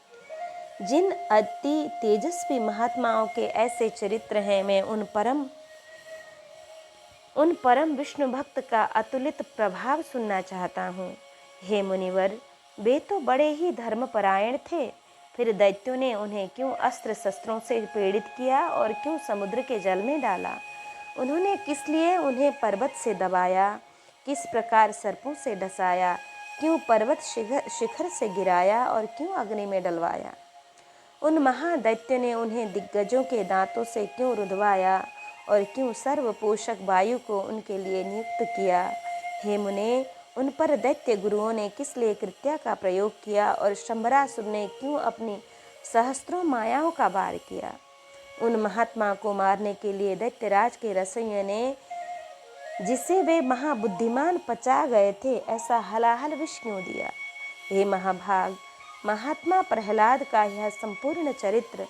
जिन अति तेजस्वी महात्माओं के ऐसे चरित्र हैं, मैं उन परम विष्णु भक्त का अतुलित प्रभाव सुनना चाहता हूँ। हे मुनिवर, वे तो बड़े ही धर्मपरायण थे, फिर दैत्यों ने उन्हें क्यों अस्त्र शस्त्रों से पीड़ित किया और क्यों समुद्र के जल में डाला? उन्होंने किस लिए उन्हें पर्वत से दबाया, किस प्रकार सर्पों से डसाया, क्यों पर्वत शिखर से गिराया और क्यों अग्नि में डलवाया? उन महादैत्यों ने उन्हें दिग्गजों के दांतों से क्यों रुधवाया और क्यों सर्व पोषक वायु को उनके लिए नियुक्त किया? हे मुने, उन पर दैत्य गुरुओं ने किस लिए कृत्या का प्रयोग किया और शंबरासुर ने क्यों अपनी सहस्त्रों मायाओं का वार किया? उन महात्मा को मारने के लिए दैत्यराज के रसोइयों ने, जिसे वे महाबुद्धिमान पचा गए थे, ऐसा हलाहल विष क्यों दिया? हे महाभाग, महात्मा प्रहलाद का यह संपूर्ण चरित्र,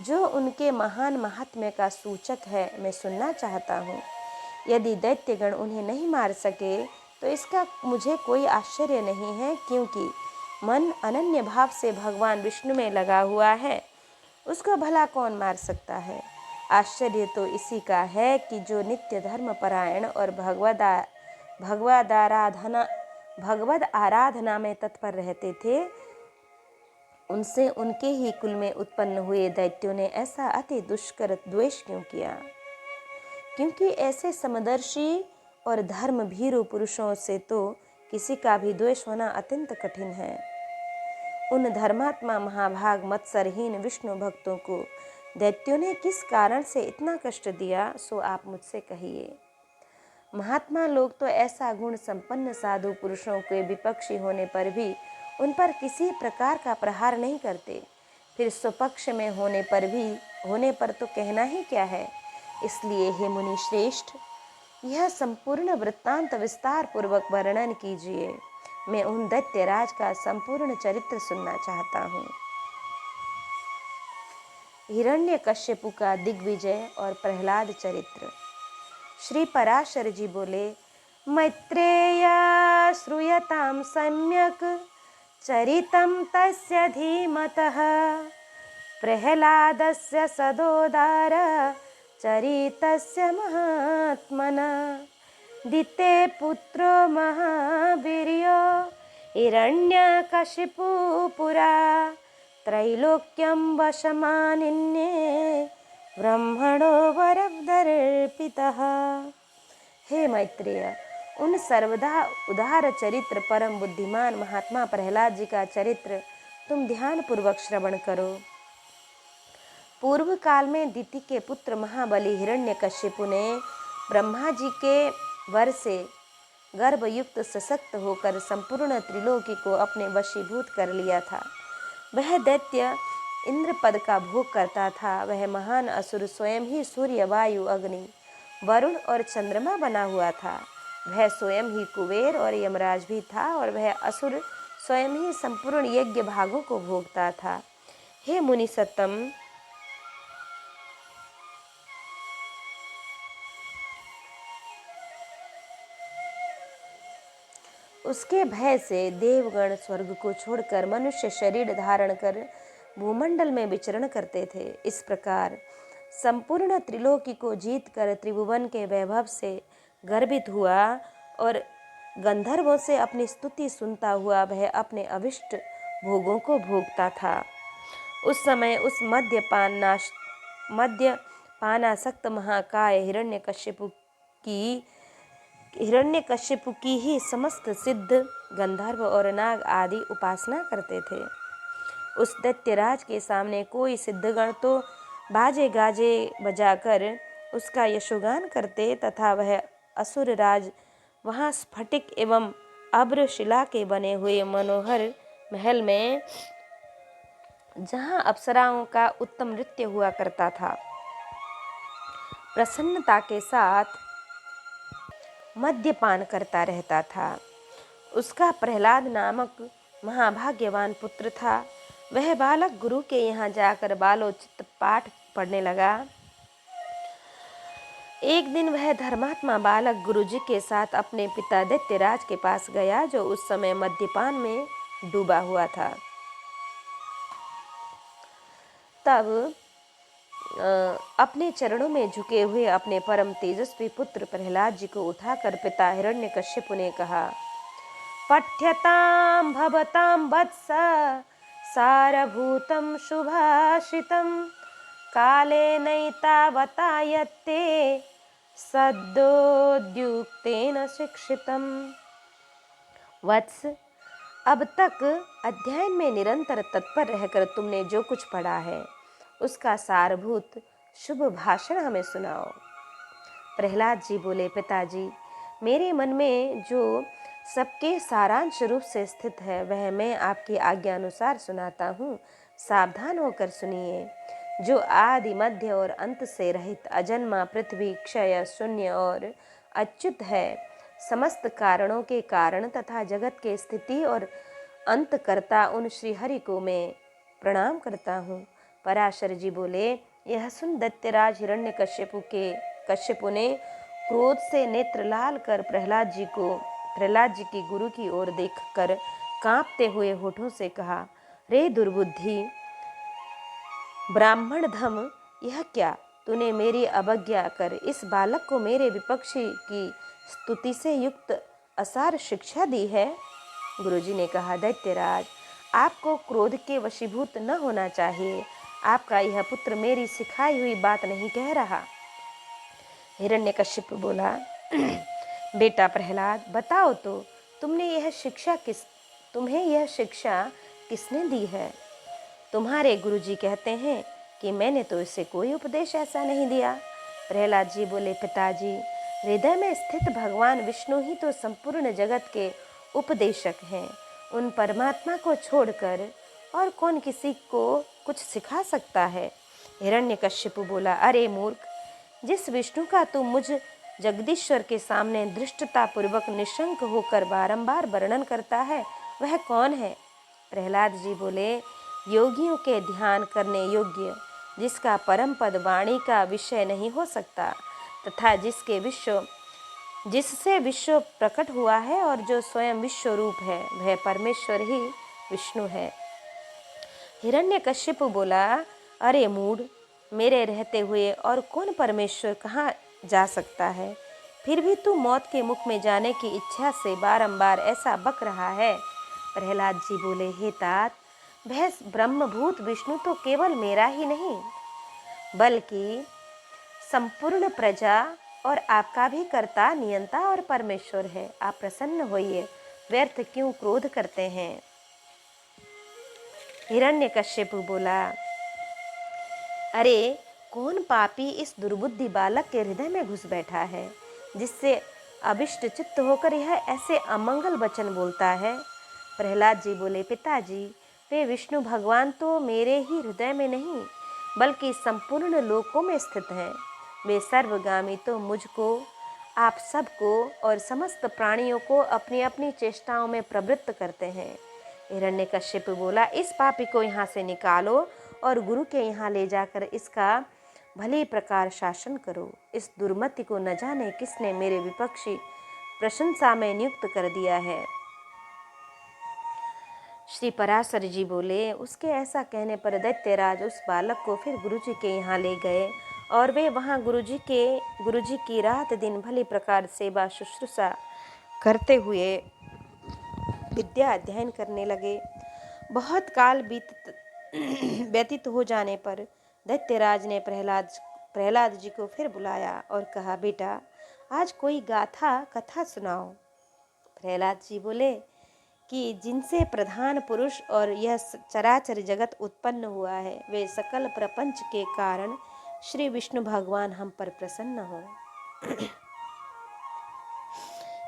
जो उनके महान महात्म्य का सूचक है, मैं सुनना चाहता हूँ। यदि दैत्यगण उन्हें नहीं मार सके तो इसका मुझे कोई आश्चर्य नहीं है, क्योंकि मन अनन्य भाव से भगवान विष्णु में लगा हुआ है, उसको भला कौन मार सकता है? आश्चर्य तो इसी का है कि जो नित्य धर्म परायण और भगवद आराधना में तत्पर रहते थे, उनसे उनके ही कुल में उत्पन्न हुए दैत्यों ने ऐसा अति दुष्कर द्वेष क्यों किया? क्योंकि ऐसे समदर्शी और धर्म भीरु पुरुषों से तो किसी का भी द्वेष होना अत्यंत कठिन है। उन धर्मात्मा महाभाग मत्सरहीन विष्णु भक्तों को दैत्यों ने किस कारण से इतना कष्ट दिया, सो आप मुझसे कहिए। महात्मा लोग तो ऐसा गुण संपन्न साधु पुरुषों के विपक्षी होने पर भी उन पर किसी प्रकार का प्रहार नहीं करते, फिर स्वपक्ष में होने पर तो कहना ही क्या है। इसलिए हे मुनि श्रेष्ठ, यह संपूर्ण वृत्तांत विस्तार पूर्वक वर्णन कीजिए। मैं उन दैत्यराज का संपूर्ण चरित्र सुनना चाहता हूँ। हिरण्यकश्यपु का दिग्विजय और प्रहलाद चरित्र। श्री पराशर जी बोले, मैत्रेय श्रूयतां सम्यक चरितं तस्य धीमतः, प्रहलादस्य सदोदार चरितस्य महात्मनः। दिते पुत्रो महावीर्यो हिरण्यकशिपु पुरा, त्रैलोक्यं वशमानिन्ये ब्रह्मणो वरदर्पितः। हे मैत्रेय, उन सर्वदा उदार चरित्र परम बुद्धिमान महात्मा प्रहलाद जी का चरित्र तुम ध्यान पूर्वक श्रवण करो। पूर्व काल में दिति के पुत्र महाबली हिरण्यकशिपु ने ब्रह्मा जी के वर से गर्भयुक्त सशक्त होकर संपूर्ण त्रिलोकी को अपने वशीभूत कर लिया था। वह दैत्य इंद्र पद का भोग करता था। वह महान असुर स्वयं ही सूर्य, वायु, अग्नि, वरुण और चंद्रमा बना हुआ था। वह स्वयं ही कुबेर और यमराज भी था, और वह असुर स्वयं ही संपूर्ण यज्ञ भागों को भोगता था। हे मुनि सत्तम, उसके भय से देवगण स्वर्ग को छोड़कर मनुष्य शरीर धारण कर भूमंडल में विचरण करते थे। इस प्रकार संपूर्ण त्रिलोकी को जीतकर त्रिभुवन के वैभव से गर्वित हुआ और गंधर्वों से अपनी स्तुति सुनता हुआ वह अपने अभिष्ट भोगों को भोगता था। उस समय उस मद्यपानासक्त महाकाय हिरण्यकश्यपु की ही समस्त सिद्ध गंधर्व और नाग आदि उपासना करते थे। उस दैत्यराज के सामने कोई सिद्धगण तो बाजे गाजे बजाकर उसका यशोगान करते तथा वह असुर राज वहाँ स्फटिक एवं अब्र शिला के बने हुए मनोहर महल में, जहाँ अप्सराओं का उत्तम नृत्य हुआ करता था, प्रसन्नता के साथ मद्यपान करता रहता था। उसका प्रहलाद नामक महाभाग्यवान पुत्र था। वह बालक गुरु के यहाँ जाकर बालोचित पाठ पढ़ने लगा। एक दिन वह धर्मात्मा बालक गुरुजी के साथ अपने पिता दैत्यराज के पास गया, जो उस समय मद्यपान में डूबा हुआ था। तब अपने चरणों में झुके हुए अपने परम तेजस्वी पुत्र प्रहलाद जी को उठाकर पिता हिरण्यकश्यपु ने कहा, पठ्यतां भवतां वत्स सारभूतं शुभाषितं काले नैतावता यत्ते सद्योद्युक्तेन शिक्षितम्। वत्स, अब तक अध्ययन में निरंतर तत्पर रहकर तुमने जो कुछ पढ़ा है उसका सारभूत शुभ भाषण हमें सुनाओ। प्रहलाद जी बोले, पिताजी, मेरे मन में जो सबके सारांश रूप से स्थित है वह मैं आपकी आज्ञा अनुसार सुनाता हूँ। सावधान होकर सुनिए। जो आदि मध्य और अंत से रहित अजन्मा, पृथ्वी, क्षय, शून्य और अच्युत है, समस्त कारणों के कारण तथा जगत के स्थिति और अंत करता उन श्री हरि को मैं प्रणाम करता हूँ। पराशर जी बोले, यह सुन दैत्यराज हिरण्यकश्यपु ने क्रोध से नेत्र लाल कर प्रहलाद जी की गुरु की ओर देखकर कांपते हुए होठों से कहा, रे दुर्बुद्धि ब्राह्मण धम, यह क्या तूने मेरी अवज्ञा कर इस बालक को मेरे विपक्षी की स्तुति से युक्त असार शिक्षा दी है। गुरुजी ने कहा, दैत्यराज, आपको क्रोध के वशीभूत न होना चाहिए। आपका यह पुत्र मेरी सिखाई हुई बात नहीं कह रहा। हिरण्यकश्यप बोला, बेटा प्रहलाद, बताओ तो तुम्हें यह शिक्षा किसने दी है? तुम्हारे गुरुजी कहते हैं कि मैंने तो इसे कोई उपदेश ऐसा नहीं दिया। प्रहलाद जी बोले, पिताजी, हृदय में स्थित भगवान विष्णु ही तो संपूर्ण जगत के उपदेशक हैं। उन परमात्मा को छोड़कर और कौन किसी को कुछ सिखा सकता है? हिरण्यकश्यपु बोला, अरे मूर्ख, जिस विष्णु का तू मुझ जगदीश्वर के सामने धृष्टता पूर्वक निशंक होकर बारंबार वर्णन करता है वह कौन है? प्रहलाद जी बोले, योगियों के ध्यान करने योग्य, जिसका परम पद वाणी का विषय नहीं हो सकता तथा जिससे विश्व प्रकट हुआ है और जो स्वयं विश्व रूप है, वह परमेश्वर ही विष्णु है। हिरण्यकश्यप बोला, अरे मूढ़, मेरे रहते हुए और कौन परमेश्वर कहाँ जा सकता है? फिर भी तू मौत के मुख में जाने की इच्छा से बारंबार ऐसा बक रहा है। प्रहलाद जी बोले, हे तात, वह ब्रह्मभूत विष्णु तो केवल मेरा ही नहीं बल्कि संपूर्ण प्रजा और आपका भी कर्ता, नियंता और परमेश्वर है। आप प्रसन्न होइए, व्यर्थ क्यों क्रोध करते हैं? हिरण्यकश्यप बोला, अरे कौन पापी इस दुर्बुद्धि बालक के हृदय में घुस बैठा है, जिससे अभिष्ट चित्त होकर यह ऐसे अमंगल वचन बोलता है? प्रहलाद जी बोले, पिताजी, वे विष्णु भगवान तो मेरे ही हृदय में नहीं बल्कि संपूर्ण लोकों में स्थित हैं। वे सर्वगामी तो मुझको, आप सबको और समस्त प्राणियों को अपनी अपनी चेष्टाओं में प्रवृत्त करते हैं। हिरण्यकश्यप बोला, इस पापी को यहाँ से निकालो और गुरु के यहाँ ले जाकर इसका भली प्रकार शासन करो। इस दुर्मति को न जाने किसने मेरे विपक्षी प्रशंसा में नियुक्त कर दिया है। श्री पराशर जी बोले, उसके ऐसा कहने पर दैत्यराज उस बालक को फिर गुरुजी के यहाँ ले गए और वे वहाँ गुरुजी की रात दिन भली प्रकार सेवा शुश्रूषा करते हुए विद्या अध्ययन करने लगे। बहुत काल व्यतीत हो जाने पर दैत्यराज ने प्रहलाद जी को फिर बुलाया और कहा, बेटा आज कोई गाथा कथा सुनाओ। प्रहलाद जी बोले कि जिनसे प्रधान पुरुष और यह चराचर जगत उत्पन्न हुआ है, वे सकल प्रपंच के कारण श्री विष्णु भगवान हम पर प्रसन्न हो।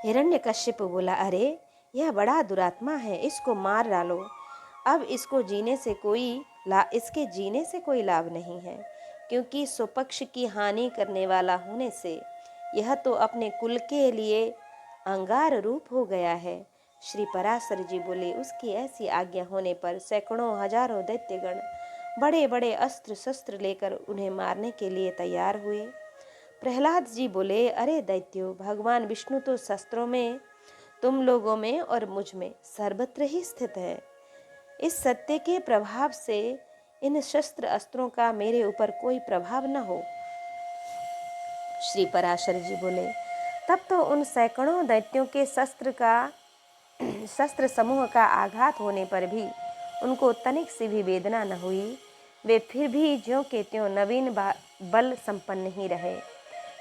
हिरण्यकश्यप बोला, अरे यह बड़ा दुरात्मा है, इसको मार डालो। अब इसके जीने से कोई लाभ नहीं है, क्योंकि स्वपक्ष की हानि करने वाला होने से यह तो अपने कुल के लिए अंगार रूप हो गया है। श्री पराशर जी बोले, उसकी ऐसी आज्ञा होने पर सैकड़ों हजारों दैत्यगण बड़े बड़े अस्त्र शस्त्र लेकर उन्हें मारने के लिए तैयार हुए। प्रहलाद जी बोले, अरे दैत्यो, भगवान विष्णु तो शस्त्रों में, तुम लोगों में और मुझ में सर्वत्र ही स्थित है। इस सत्य के प्रभाव से इन शस्त्र अस्त्रों का मेरे ऊपर कोई प्रभाव न हो। श्री पराशर जी बोले, तब तो उन सैकड़ों दैत्यों के शस्त्र समूह का आघात होने पर भी उनको तनिक सी भी वेदना न हुई। वे फिर भी ज्यों के त्यों नवीन बल संपन्न ही रहे।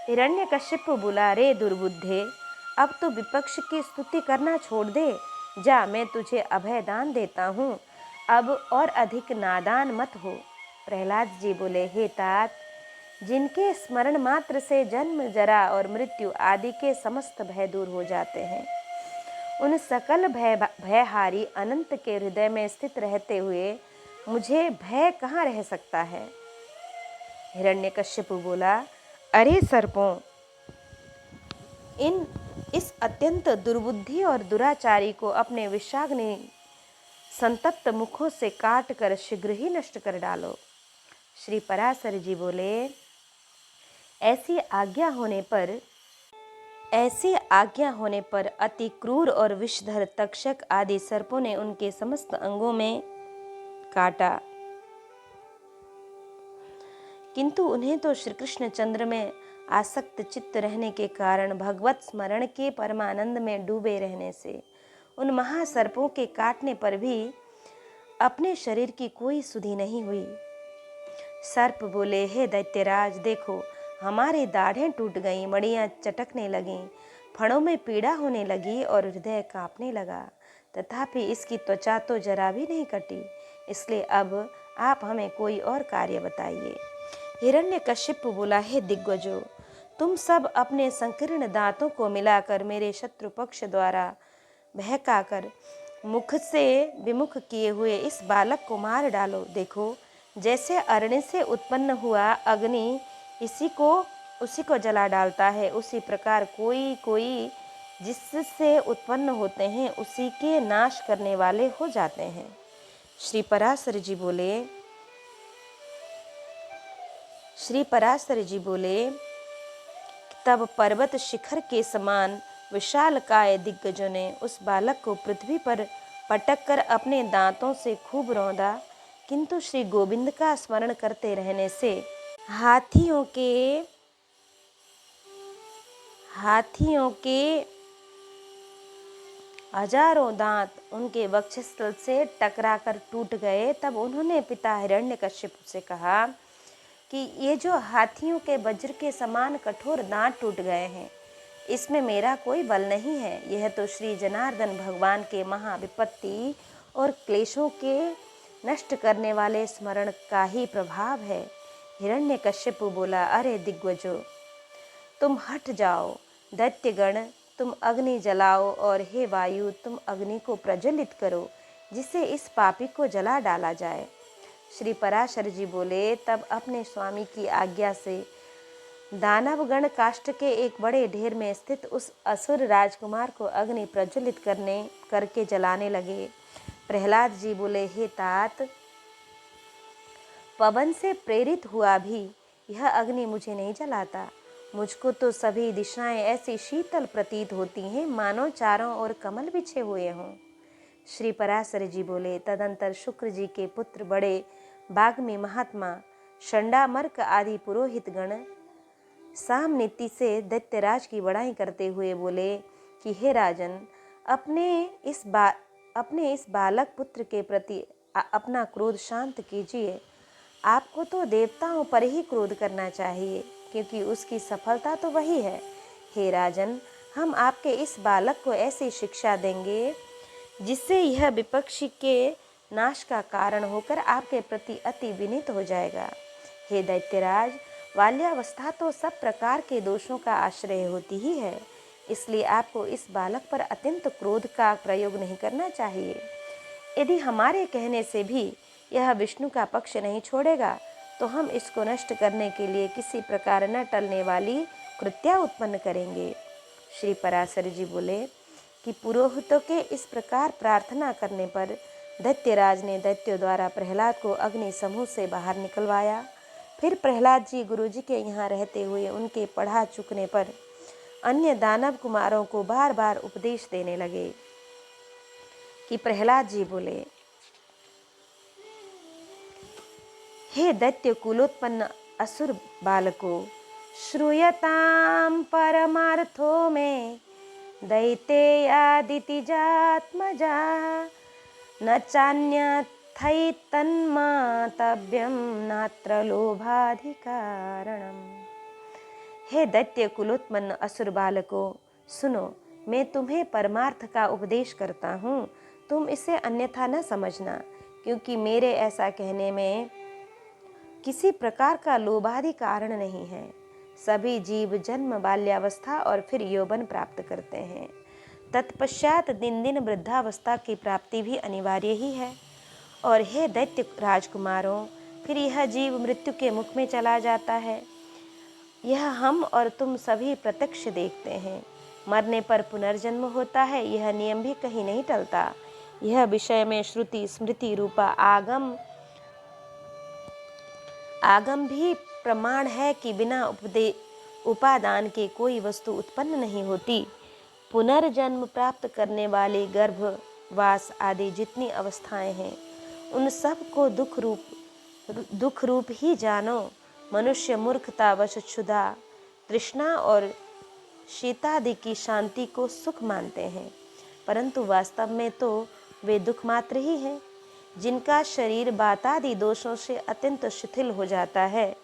हिरण्यकश्यप बोला, रे दुर्बुद्धे, अब तो विपक्ष की स्तुति करना छोड़ दे। जा, मैं तुझे अभय दान देता हूँ, अब और अधिक नादान मत हो। प्रहलाद जी बोले, हे तात, जिनके स्मरण मात्र से जन्म, जरा और मृत्यु आदि के समस्त भय दूर हो जाते हैं, उन सकल भयहारी अनंत के हृदय में स्थित रहते हुए मुझे भय कहाँ रह सकता है। हिरण्यकश्यप बोला, अरे सर्पों, इस अत्यंत दुर्बुद्धि और दुराचारी को अपने विषाग्नि संतप्त मुखों से काट कर शीघ्र ही नष्ट कर डालो। श्री पराशर जी बोले, ऐसी आज्ञा होने पर अति क्रूर और विषधर तक्षक आदि सर्पों ने उनके समस्त अंगों में काटा, किंतु उन्हें तो श्री कृष्ण चंद्र में आसक्त चित्त रहने के कारण भगवत स्मरण के परमानंद में डूबे रहने से उन महासर्पों के काटने पर भी अपने शरीर की कोई सुधि नहीं हुई। सर्प बोले, हे दैत्यराज, देखो हमारी दाढ़ें टूट गईं, मड़ियाँ चटकने लगीं, फणों में पीड़ा होने लगी और हृदय कांपने लगा, तथापि इसकी त्वचा तो जरा भी नहीं कटी। इसलिए अब आप हमें कोई और कार्य बताइए। हिरण्यकश्यप बोला, हे दिग्गजों, तुम सब अपने संकीर्ण दांतों को मिलाकर मेरे शत्रु पक्ष द्वारा बहकाकर मुख से विमुख किए हुए इस बालक को मार डालो। देखो, जैसे अरण्य से उत्पन्न हुआ अग्नि उसी को जला डालता है, उसी प्रकार कोई जिससे उत्पन्न होते हैं उसी के नाश करने वाले हो जाते हैं। श्री पराशर जी बोले, तब पर्वत शिखर के समान विशालकाय दिग्गजों ने उस बालक को पृथ्वी पर पटक कर अपने दांतों से खूब रौंदा, किंतु श्री गोविंद का स्मरण करते रहने से हाथियों के हजारों दांत उनके वक्षस्थल से टकराकर टूट गए। तब उन्होंने पिता हिरण्यकश्यप से कहा कि ये जो हाथियों के वज्र के समान कठोर दांत टूट गए हैं, इसमें मेरा कोई बल नहीं है। यह तो श्री जनार्दन भगवान के महाविपत्ति और क्लेशों के नष्ट करने वाले स्मरण का ही प्रभाव है। हिरण्यकश्यप बोला, अरे दिग्गजों, तुम हट जाओ। दैत्यगण, तुम अग्नि जलाओ, और हे वायु, तुम अग्नि को प्रज्वलित करो, जिससे इस पापी को जला डाला जाए। श्री पराशर जी बोले, तब अपने स्वामी की आज्ञा से दानवगण काष्ठ के एक बड़े ढेर में स्थित उस असुर राजकुमार को अग्नि प्रज्वलित करके जलाने लगे। प्रहलाद जी बोले, हे तात, पवन से प्रेरित हुआ भी यह अग्नि मुझे नहीं जलाता। मुझको तो सभी दिशाएं ऐसी शीतल प्रतीत होती हैं, मानो चारों ओर कमल बिछे हुए हों। श्री पराशर जी बोले, तदंतर शुक्र जी के पुत्र बड़े बाग्मी महात्मा षंडामर्क आदि पुरोहित गण सामनीति से दैत्यराज की बड़ाई करते हुए बोले कि हे राजन, अपने इस बालक पुत्र के प्रति अपना क्रोध शांत कीजिए। आपको तो देवताओं पर ही क्रोध करना चाहिए, क्योंकि उसकी सफलता तो वही है। हे राजन, हम आपके इस बालक को ऐसी शिक्षा देंगे जिससे यह विपक्षी के नाश का कारण होकर आपके प्रति अति विनीत हो जाएगा। हे दैत्यराज, बाल्यावस्था तो सब प्रकार के दोषों का आश्रय होती ही है, इसलिए आपको इस बालक पर अत्यंत क्रोध का प्रयोग नहीं करना चाहिए। यदि हमारे कहने से भी यह विष्णु का पक्ष नहीं छोड़ेगा तो हम इसको नष्ट करने के लिए किसी प्रकार न टलने वाली कृत्या उत्पन्न करेंगे। श्री पराशर जी बोले कि पुरोहितों के इस प्रकार प्रार्थना करने पर दैत्यराज ने दैत्यों द्वारा प्रहलाद को अग्नि समूह से बाहर निकलवाया। फिर प्रहलाद जी गुरु जी के यहाँ रहते हुए उनके पढ़ा चुकने पर अन्य दानव कुमारों को बार बार उपदेश देने लगे कि प्रहलाद जी बोले, हे दैत्य कुलोत्पन्न असुर बालको, श्रूयताम परमार्थो में दैतेयादिति जात्मजा न चान्यथै तन्मातव्यम नात्र लोभाधिकारणम। हे दैत्य कुलोत्पन्न असुर बालको, सुनो, मैं तुम्हें परमार्थ का उपदेश करता हूँ, तुम इसे अन्यथा न समझना, क्योंकि मेरे ऐसा कहने में किसी प्रकार का लोभादि कारण नहीं है। सभी जीव जन्म, बाल्यावस्था और फिर यौवन प्राप्त करते हैं। तत्पश्चात दिन दिन वृद्धावस्था की प्राप्ति भी अनिवार्य ही है। और हे दैत्य राजकुमारों, फिर यह जीव मृत्यु के मुख में चला जाता है। यह हम और तुम सभी प्रत्यक्ष देखते हैं। मरने पर पुनर्जन्म होता है, यह नियम भी कहीं नहीं टलता। यह विषय में श्रुति स्मृति रूपा आगम भी प्रमाण है कि बिना उपादान के कोई वस्तु उत्पन्न नहीं होती। पुनर्जन्म प्राप्त करने वाले गर्भवास आदि जितनी अवस्थाएं हैं, उन सब को दुख रूप ही जानो। मनुष्य मूर्खतावश क्षुधा, तृष्णा और शीतादि की शांति को सुख मानते हैं, परंतु वास्तव में तो वे दुख मात्र ही हैं। जिनका शरीर वातादि दोषों से अत्यंत शिथिल हो जाता है,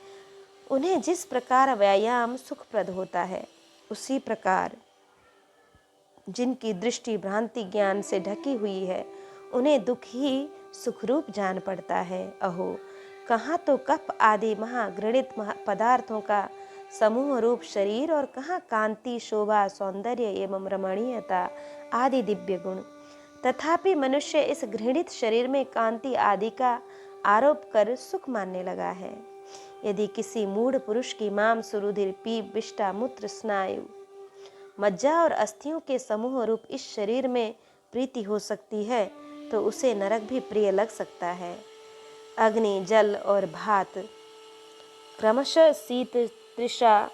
उन्हें जिस प्रकार व्यायाम सुखप्रद होता है, उसी प्रकार जिनकी दृष्टि भ्रांति ज्ञान से ढकी हुई है, उन्हें दुख ही सुखरूप जान पड़ता है। अहो, कहाँ तो कप आदि महाघृणित पदार्थों का समूह रूप शरीर, और कहाँ कांति, शोभा, सौंदर्य एवं रमणीयता आदि दिव्य गुण। तथापि मनुष्य इस घृणित शरीर में कांति आदि का आरोप कर सुख मानने लगा है। यदि किसी मूढ़ पुरुष की मांस, रुधिर, पीप, विष्ठा, मूत्र, स्नायु, मज्जा और अस्थियों के समूह रूप इस शरीर में प्रीति हो सकती है, तो उसे नरक भी प्रिय लग सकता है। अग्नि, जल और भात क्रमशः शीत, तृषा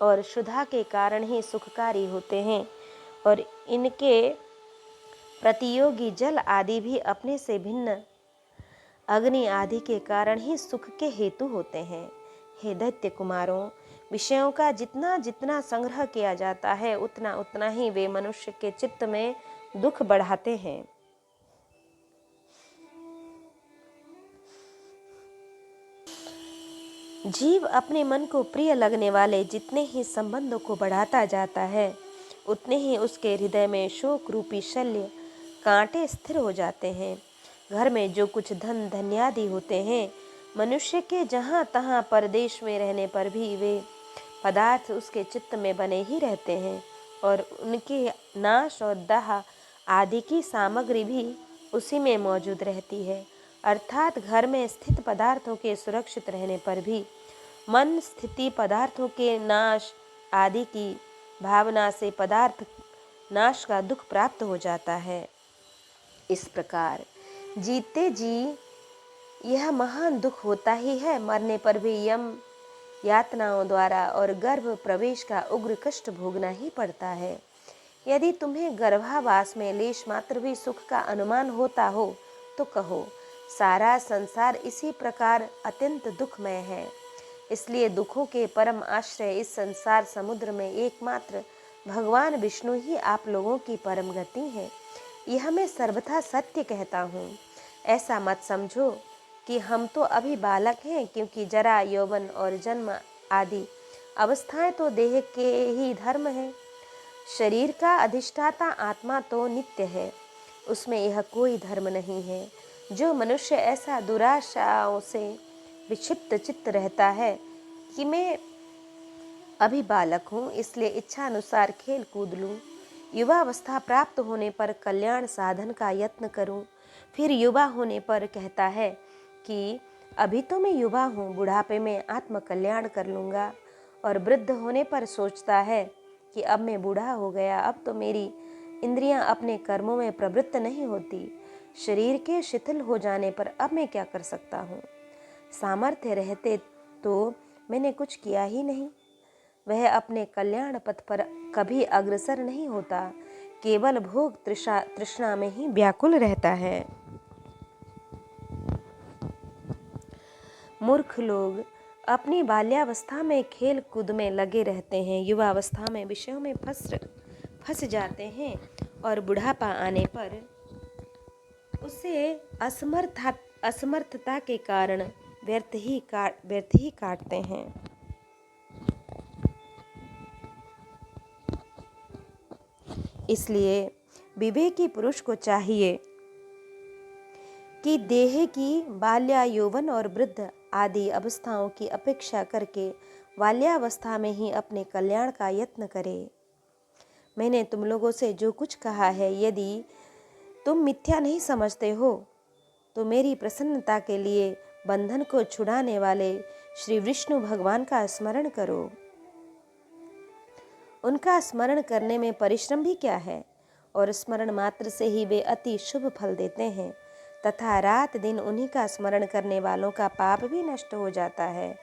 और क्षुधा के कारण ही सुखकारी होते हैं, और इनके प्रतियोगी जल आदि भी अपने से भिन्न अग्नि आदि के कारण ही सुख के हेतु होते हैं। हे दैत्य कुमारों, विषयों का जितना जितना संग्रह किया जाता है, उतना उतना ही वे मनुष्य के चित्त में दुख बढ़ाते हैं। जीव अपने मन को प्रिय लगने वाले जितने ही संबंधों को बढ़ाता जाता है, उतने ही उसके हृदय में शोक रूपी शल्य कांटे स्थिर हो जाते हैं। घर में जो कुछ धन धन्यादि होते हैं, मनुष्य के जहाँ तहाँ परदेश में रहने पर भी वे पदार्थ उसके चित्त में बने ही रहते हैं, और उनके नाश और दाह आदि की सामग्री भी उसी में मौजूद रहती है। अर्थात घर में स्थित पदार्थों के सुरक्षित रहने पर भी मन स्थिति पदार्थों के नाश आदि की भावना से पदार्थ नाश का दुख प्राप्त हो जाता है। इस प्रकार जीते जी यह महान दुख होता ही है। मरने पर भी यम यातनाओं द्वारा और गर्भ प्रवेश का उग्र कष्ट भोगना ही पड़ता है। यदि तुम्हें गर्भावास में लेश मात्र भी सुख का अनुमान होता हो तो कहो, सारा संसार इसी प्रकार अत्यंत दुखमय है। इसलिए दुखों के परम आश्रय इस संसार समुद्र में एकमात्र भगवान विष्णु ही आप लोगों की परम गति है। यह मैं सर्वथा सत्य कहता हूँ। ऐसा मत समझो कि हम तो अभी बालक हैं, क्योंकि जरा, यौवन और जन्म आदि अवस्थाएं तो देह के ही धर्म है। शरीर का अधिष्ठाता आत्मा तो नित्य है, उसमें यह कोई धर्म नहीं है। जो मनुष्य ऐसा दुराशाओं से विक्षिप्त चित्त रहता है कि मैं अभी बालक हूँ, इसलिए इच्छा अनुसार खेल कूद लूँ, युवावस्था प्राप्त होने पर कल्याण साधन का यत्न करूँ, फिर युवा होने पर कहता है कि अभी तो मैं युवा हूँ, बुढ़ापे में आत्म कल्याण कर लूँगा, और वृद्ध होने पर सोचता है कि अब मैं बूढ़ा हो गया, अब तो मेरी इंद्रियां अपने कर्मों में प्रवृत्त नहीं होती, शरीर के शिथिल हो जाने पर अब मैं क्या कर सकता हूँ। सामर्थ्य रहते तो मैंने कुछ किया ही नहीं। वह अपने कल्याण पथ पर कभी अग्रसर नहीं होता, केवल भोग तृष्णा में ही व्याकुल रहता है। मूर्ख लोग अपनी बाल्यावस्था में खेल कूद में लगे रहते हैं, युवावस्था में विषयों में फंस जाते हैं, और बुढ़ापा आने पर उसे असमर्थता के कारण व्यर्थ ही काटते हैं। इसलिए विवेकी पुरुष को चाहिए कि देह की बाल्या, यौवन और वृद्ध आदि अवस्थाओं की अपेक्षा करके बाल्यावस्था में ही अपने कल्याण का यत्न करे। मैंने तुम लोगों से जो कुछ कहा है, यदि तुम मिथ्या नहीं समझते हो तो मेरी प्रसन्नता के लिए बंधन को छुड़ाने वाले श्री विष्णु भगवान का स्मरण करो। उनका स्मरण करने में परिश्रम भी क्या है, और स्मरण मात्र से ही वे अति शुभ फल देते हैं, तथा रात दिन उन्हीं का स्मरण करने वालों का पाप भी नष्ट हो जाता है।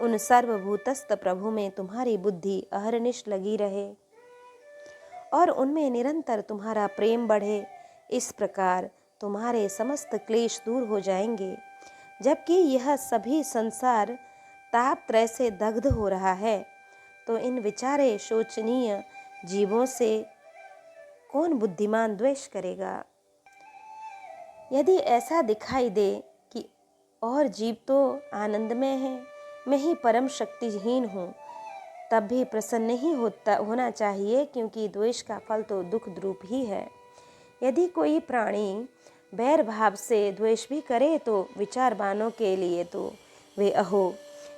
उन सर्वभूतस्थ प्रभु में तुम्हारी बुद्धि अहरनिश लगी रहे और उनमें निरंतर तुम्हारा प्रेम बढ़े। इस प्रकार तुम्हारे समस्त क्लेश दूर हो जाएंगे। जबकि यह सभी संसार ताप त्रय से दग्ध हो रहा है, तो इन विचारे शोचनीय जीवों से कौन बुद्धिमान द्वेष करेगा। यदि ऐसा दिखाई दे कि और जीव तो आनंदमय है, मैं ही परम शक्तिहीन हूँ, तब भी प्रसन्न नहीं होना चाहिए, क्योंकि द्वेष का फल तो दुख द्रूप ही है। यदि कोई प्राणी बैर भाव से द्वेष भी करे तो विचारवानों के लिए तो वे अहो,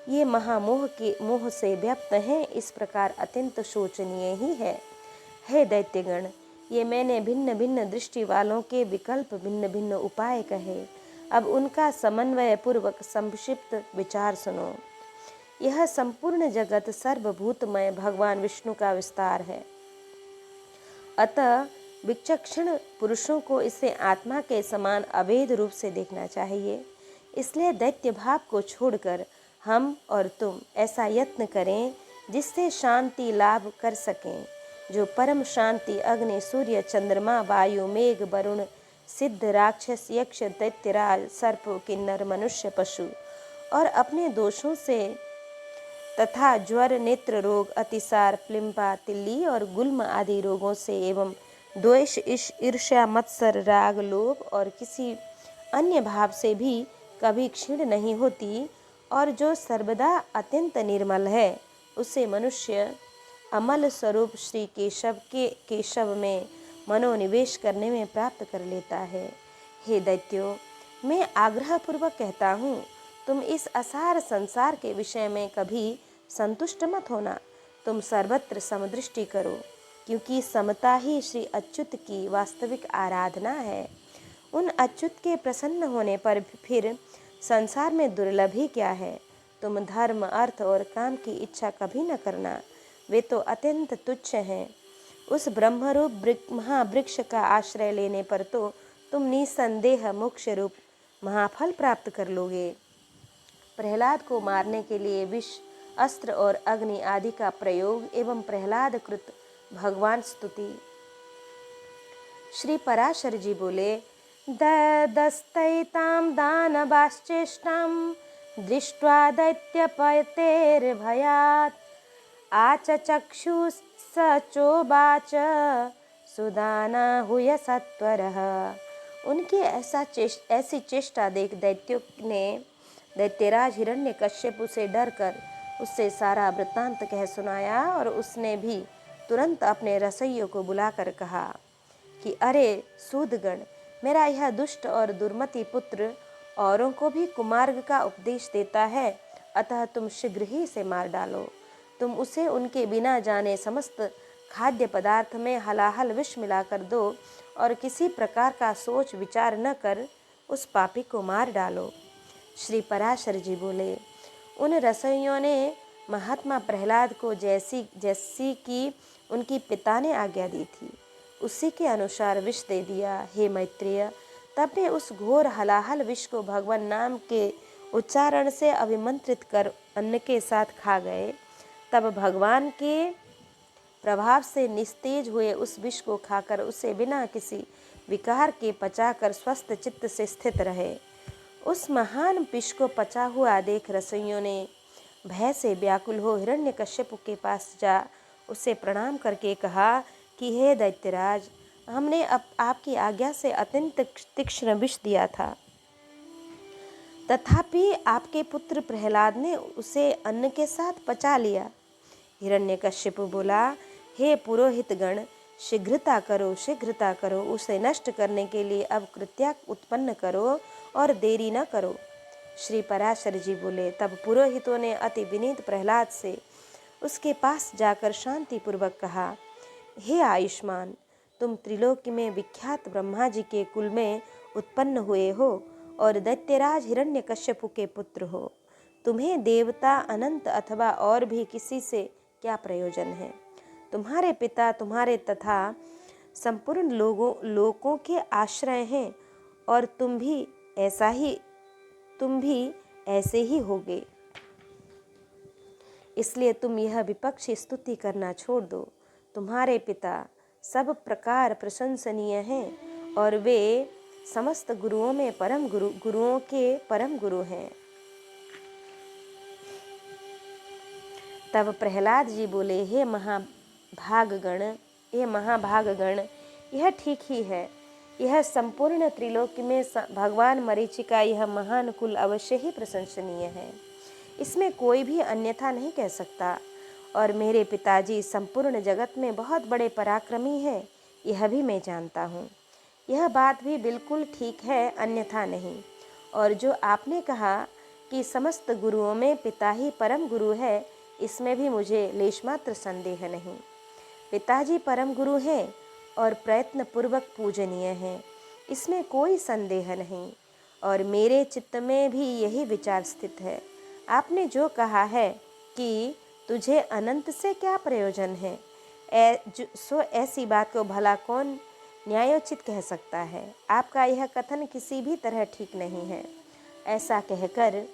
ये महामोह के मोह से व्याप्त हैं, इस प्रकार अत्यंत शोचनीय ही है। हे दैत्यगण, ये मैंने भिन्न भिन्न दृष्टि वालों के विकल्प भिन्न भिन्न उपाय कहे, अब उनका समन्वय पूर्वक संक्षिप्त विचार सुनो। यह संपूर्ण जगत सर्वभूतमय भगवान विष्णु का विस्तार है, अतः विचक्षण पुरुषों को इसे आत्मा के समान अभेद रूप से देखना चाहिए। इसलिए दैत्य भाव को छोड़कर हम और तुम ऐसा यत्न करें जिससे शांति लाभ कर सकें, जो परम शांति अग्नि, सूर्य, चंद्रमा, वायु, मेघ, वरुण, सिद्ध, राक्षस, यक्ष, दैत्यराज, सर्प, किन्नर, मनुष्य, पशु और अपने दोषों से तथा ज्वर, नेत्र रोग, अतिसार, प्लिम्पा, तिल्ली और गुल्म आदि रोगों से एवं द्वेष, ईर्ष्या, मत्सर, राग, लोभ और किसी अन्य भाव से भी कभी क्षीण नहीं होती, और जो सर्वदा अत्यंत निर्मल है, उसे मनुष्य अमल स्वरूप श्री केशव में मनोनिवेश करने में प्राप्त कर लेता है। हे दैत्यों, मैं आग्रहपूर्वक कहता हूँ, तुम इस असार संसार के विषय में कभी संतुष्ट मत होना, तुम सर्वत्र समदृष्टि करो, क्योंकि समता ही श्री अच्युत की वास्तविक आराधना है। उन अच्युत के प्रसन्न होने पर फिर संसार में दुर्लभ ही क्या है। तुम धर्म, अर्थ और काम की इच्छा कभी न करना, वे तो अत्यंत तुच्छ हैं। उस ब्रह्मरूप महावृक्ष का आश्रय लेने पर तो तुम निसंदेह मोक्ष रूप महाफल प्राप्त कर लोगे। प्रहलाद को मारने के लिए विष, अस्त्र और अग्नि आदि का प्रयोग एवं प्रहलाद कृत भगवान स्तुति। श्री पराशर जी बोले, ददस्तैतां दानवाश्चेष्टां दृष्ट्वा दैत्यपतेर्भयात् आचचक्षुः चोवाच सुदानाहुय सत्वरः। उनकी ऐसी चेष्टा देख दैत्यों ने दैत्यराज हिरण्यकश्यपु से डरकर उससे सारा वृत्तांत कह सुनाया और उसने भी तुरंत अपने रसोइयों को बुलाकर कहा कि अरे सूदगण, मेरा यह दुष्ट और दुर्मति पुत्र औरों को भी कुमार्ग का उपदेश देता है, अतः तुम शीघ्र ही इसे मार डालो। तुम उसे उनके बिना जाने समस्त खाद्य पदार्थ में हलाहल विष मिलाकर दो और किसी प्रकार का सोच विचार न कर उस पापी को मार डालो। श्री पराशर जी बोले, उन रसोइयों ने महात्मा प्रहलाद को जैसी कि उनकी पिता ने आज्ञा दी थी उसी के अनुसार विष दे दिया। हे मैत्रेय, तब ने उस घोर हलाहल विष को भगवान नाम के उच्चारण से अभिमंत्रित कर अन्न के साथ खा गए। तब भगवान के प्रभाव से निस्तेज हुए उस विष को खाकर उसे बिना किसी विकार के पचाकर स्वस्थ चित्त से स्थित रहे। उस महान विष को पचा हुआ देख रसोइयों ने भय से व्याकुल हो हिरण्यकश्यप के पास जा उसे प्रणाम करके कहा कि हे दैत्यराज, हमने अब आपकी आज्ञा से अत्यंत तीक्ष्ण विष दिया था, तथापि आपके पुत्र प्रहलाद ने उसे अन्न के साथ पचा लिया। हिरण्यकश्यप बोला, हे पुरोहितगण, शीघ्रता करो, उसे नष्ट करने के लिए अब कृत्या उत्पन्न करो और देरी न करो। श्री पराशर जी बोले, तब पुरोहितों ने अति विनीत प्रहलाद से उसके पास जाकर शांति पूर्वक कहा, हे आयुष्मान, तुम त्रिलोकी में विख्यात ब्रह्मा जी के कुल में उत्पन्न हुए हो और दैत्यराज हिरण्यकश्यपु के पुत्र हो। तुम्हें देवता, अनंत अथवा और भी किसी से क्या प्रयोजन है? तुम्हारे पिता तुम्हारे तथा संपूर्ण लोकों के आश्रय हैं और तुम भी ऐसे ही होगे। इसलिए तुम यह विपक्षी स्तुति करना छोड़ दो। तुम्हारे पिता सब प्रकार प्रशंसनीय हैं और वे समस्त गुरुओं में गुरुओं के परम गुरु हैं। तब प्रहलाद जी बोले, हे महाभागगण, यह ठीक ही है। यह संपूर्ण त्रिलोकी में भगवान मरीचि का यह महान कुल अवश्य ही प्रशंसनीय है, इसमें कोई भी अन्यथा नहीं कह सकता। और मेरे पिताजी संपूर्ण जगत में बहुत बड़े पराक्रमी हैं, यह भी मैं जानता हूँ। यह बात भी बिल्कुल ठीक है, अन्यथा नहीं। और जो आपने कहा कि समस्त गुरुओं में पिता ही परम गुरु है, इसमें भी मुझे लेशमात्र संदेह नहीं। पिताजी परम गुरु हैं और प्रयत्न पूर्वक पूजनीय हैं, इसमें कोई संदेह नहीं। और मेरे चित्त में भी यही विचार स्थित है। आपने जो कहा है कि तुझे अनंत से क्या प्रयोजन है, सो ऐसी बात को भला कौन न्यायोचित कह सकता है? आपका यह कथन किसी भी तरह ठीक नहीं है। ऐसा कहकर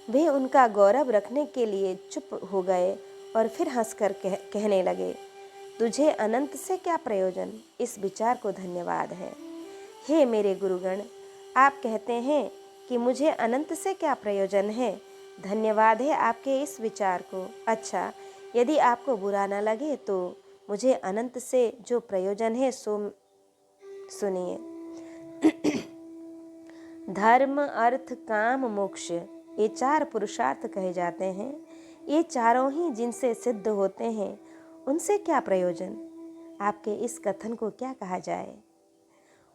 वे उनका गौरव रखने के लिए चुप हो गए और फिर हंसकर कहने लगे, तुझे अनंत से क्या प्रयोजन, इस विचार को धन्यवाद है। हे मेरे गुरुगण, आप कहते हैं कि मुझे अनंत से क्या प्रयोजन है, धन्यवाद है आपके इस विचार को। अच्छा, यदि आपको बुरा न लगे तो मुझे अनंत से जो प्रयोजन है सो सुनिए। धर्म, अर्थ, काम, मोक्ष, ये 4 पुरुषार्थ कहे जाते हैं। ये चारों ही जिनसे सिद्ध होते हैं, उनसे क्या प्रयोजन? आपके इस कथन को क्या कहा जाए?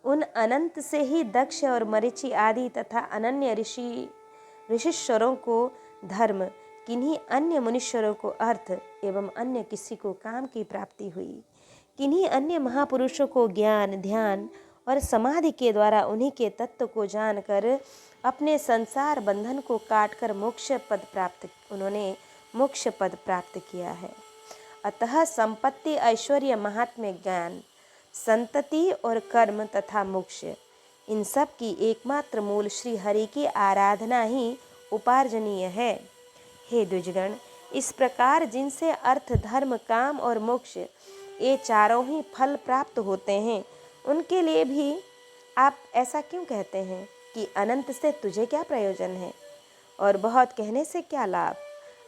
उन अनंत से ही दक्ष और मरीचि आदि तथा अनन्य ऋषिश्वरों को धर्म, किन्हीं अन्य मुनीश्वरों को अर्थ एवं अन्य किसी को काम की प्राप्ति हुई। किन्हीं अन्य महापुरुषों को ज्ञान, ध्यान और समाधि के द्वारा उन्हीं के तत्व को जानकर अपने संसार बंधन को काटकर उन्होंने मोक्ष पद प्राप्त किया है। अतः संपत्ति, ऐश्वर्य, महात्म्य, ज्ञान, संतति और कर्म तथा मोक्ष, इन सब की एकमात्र मूल श्री हरि की आराधना ही उपार्जनीय है। हे द्विजगण, इस प्रकार जिनसे अर्थ, धर्म, काम और मोक्ष, ये चारों ही फल प्राप्त होते हैं, उनके लिए भी आप ऐसा क्यों कहते हैं कि अनंत से तुझे क्या प्रयोजन है और बहुत कहने से क्या लाभ?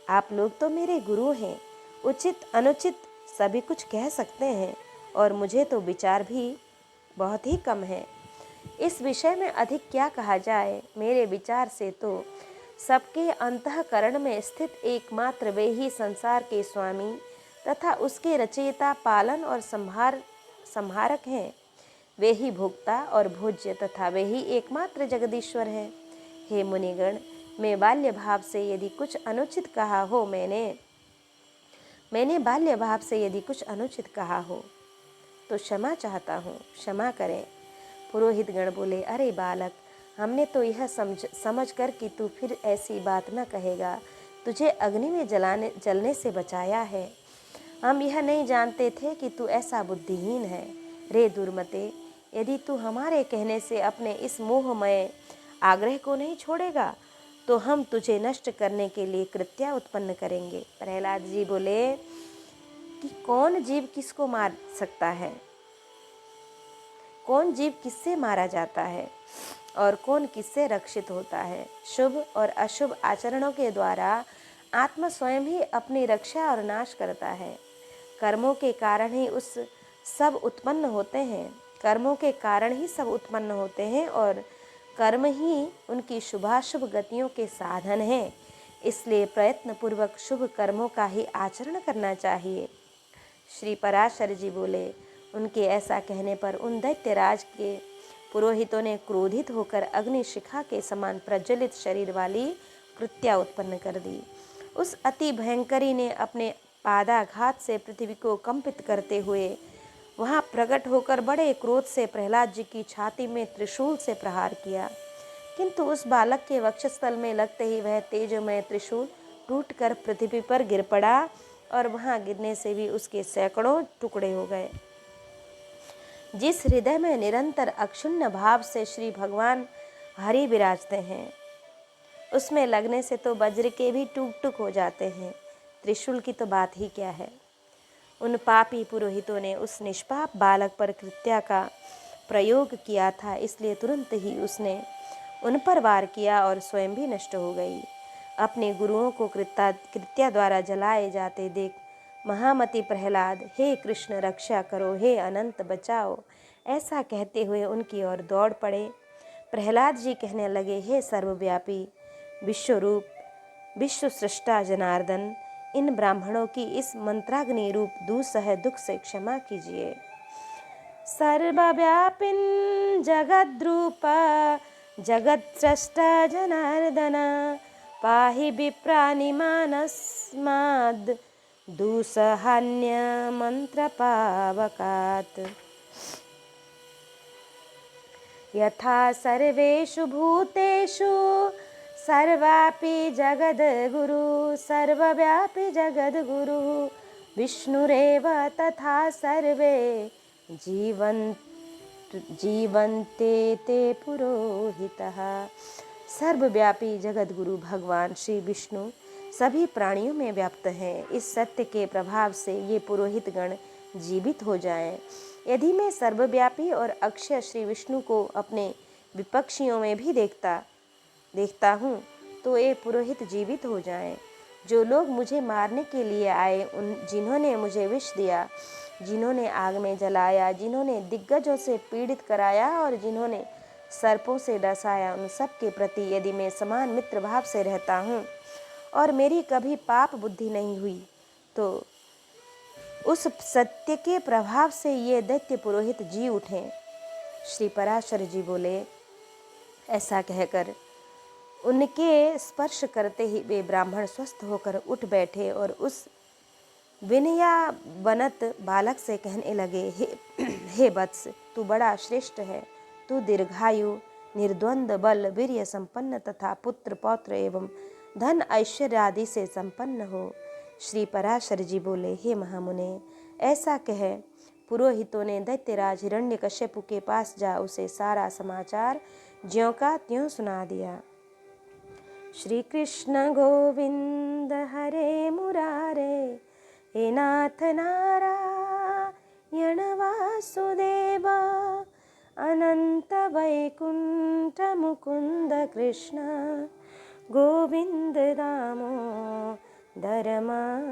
आप लोग तो मेरे गुरु हैं, उचित अनुचित सभी कुछ कह सकते हैं और मुझे तो विचार भी बहुत ही कम है। इस विषय में अधिक क्या कहा जाए। मेरे विचार से तो सबके अंतःकरण में स्थित एकमात्र वे ही संसार के स्वामी तथा उसके रचयिता, पालन और संहारक हैं। वे ही भोक्ता और भोज्य तथा वे ही एकमात्र जगदीश्वर हैं। हे मुनिगण, मैं बाल्य भाव से यदि कुछ अनुचित कहा हो मैंने बाल्य भाव से यदि कुछ अनुचित कहा हो तो क्षमा चाहता हूँ, क्षमा करें। पुरोहित गण बोले, अरे बालक, हमने तो यह समझ कर कि तू फिर ऐसी बात न कहेगा, तुझे अग्नि में जलने से बचाया है। हम यह नहीं जानते थे कि तू ऐसा बुद्धिहीन है। रे दुर्मते, यदि तू हमारे कहने से अपने इस मोहमय आग्रह को नहीं छोड़ेगा तो हम तुझे नष्ट करने के लिए कृत्या उत्पन्न करेंगे। प्रहलाद जी बोले कि कौन जीव किसको मार सकता है, कौन जीव किससे मारा जाता है और कौन किससे रक्षित होता है। शुभ और अशुभ आचरणों के द्वारा आत्मा स्वयं ही अपनी रक्षा और नाश करता है। कर्मों के कारण ही सब उत्पन्न होते हैं, कर्मों के कारण ही सब उत्पन्न होते हैं और कर्म ही उनकी शुभाशुभ गतियों के साधन हैं। इसलिए प्रयत्न पूर्वक शुभ कर्मों का ही आचरण करना चाहिए। श्री पराशर जी बोले, उनके ऐसा कहने पर उन दैत्यराज के पुरोहितों ने क्रोधित होकर अग्नि शिखा के समान प्रज्वलित शरीर वाली कृत्या उत्पन्न कर दी। उस अति भयंकरी ने अपने पादाघात से पृथ्वी को कंपित करते हुए वहां प्रकट होकर बड़े क्रोध से प्रहलाद जी की छाती में त्रिशूल से प्रहार किया, किंतु उस बालक के वक्षस्थल में लगते ही वह तेजोमय त्रिशूल टूटकर पृथ्वी पर गिर पड़ा और वहां गिरने से भी उसके सैकड़ों टुकड़े हो गए। जिस हृदय में निरंतर अक्षुण्ण भाव से श्री भगवान हरि विराजते हैं, उसमें लगने से तो वज्र के भी टूक टूक हो जाते हैं, त्रिशूल की तो बात ही क्या है। उन पापी पुरोहितों ने उस निष्पाप बालक पर कृत्या का प्रयोग किया था, इसलिए तुरंत ही उसने उन पर वार किया और स्वयं भी नष्ट हो गई। अपने गुरुओं को कृत्या द्वारा जलाए जाते देख महामति प्रहलाद, हे कृष्ण रक्षा करो, हे अनंत बचाओ, ऐसा कहते हुए उनकी ओर दौड़ पड़े। प्रहलाद जी कहने लगे, हे सर्वव्यापी विश्वरूप, विश्व सृष्टा जनार्दन, इन ब्राह्मणों की इस मंत्राग्नि रूप दुस्सह दुख से क्षमा कीजिए। सर्वव्यापिन जगद्रूप जगत्स्रष्टा जनार्दन, पाहि विप्रानिमानस्माद् दुस्सहान्य मंत्रपावकात्। यथा सर्वेषु भूतेषु सर्वापि जगद्गुरु, सर्वव्यापी जगद्गुरु विष्णुरेव तथा सर्वे जीवन्ते ते पुरोहितः। सर्वव्यापी जगद्गुरु भगवान श्री विष्णु सभी प्राणियों में व्याप्त हैं। इस सत्य के प्रभाव से ये पुरोहित गण जीवित हो जाएं। यदि मैं सर्वव्यापी और अक्षय श्री विष्णु को अपने विपक्षियों में भी देखता हूँ तो ये पुरोहित जीवित हो जाएं। जो लोग मुझे मारने के लिए आए, जिन्होंने मुझे विष दिया, जिन्होंने आग में जलाया, जिन्होंने दिग्गजों से पीड़ित कराया और जिन्होंने सर्पों से डसाया, उन सब के प्रति यदि मैं समान मित्र भाव से रहता हूँ और मेरी कभी पाप बुद्धि नहीं हुई तो उस सत्य के प्रभाव से ये दैत्य पुरोहित जी उठें। श्री पराशर जी बोले, ऐसा कहकर उनके स्पर्श करते ही वे ब्राह्मण स्वस्थ होकर उठ बैठे और उस विनयावनत बालक से कहने लगे, हे वत्स, तू बड़ा श्रेष्ठ है। तू दीर्घायु, निर्द्वंद बल, वीर्य संपन्न तथा पुत्र पौत्र एवं धन ऐश्वर्य आदि से संपन्न हो। श्री पराशर जी बोले, हे महामुने, ऐसा कह पुरोहितों ने दैत्यराज हिरण्यकश्यपु के पास जा उसे सारा समाचार ज्यों का त्यों सुना दिया। श्री कृष्ण गोविंद हरे मुरारे, हे नाथ नारायण वासुदेवा, अनंत वैकुंठ मुकुंद कृष्ण गोविंद दामोदर माधवेति।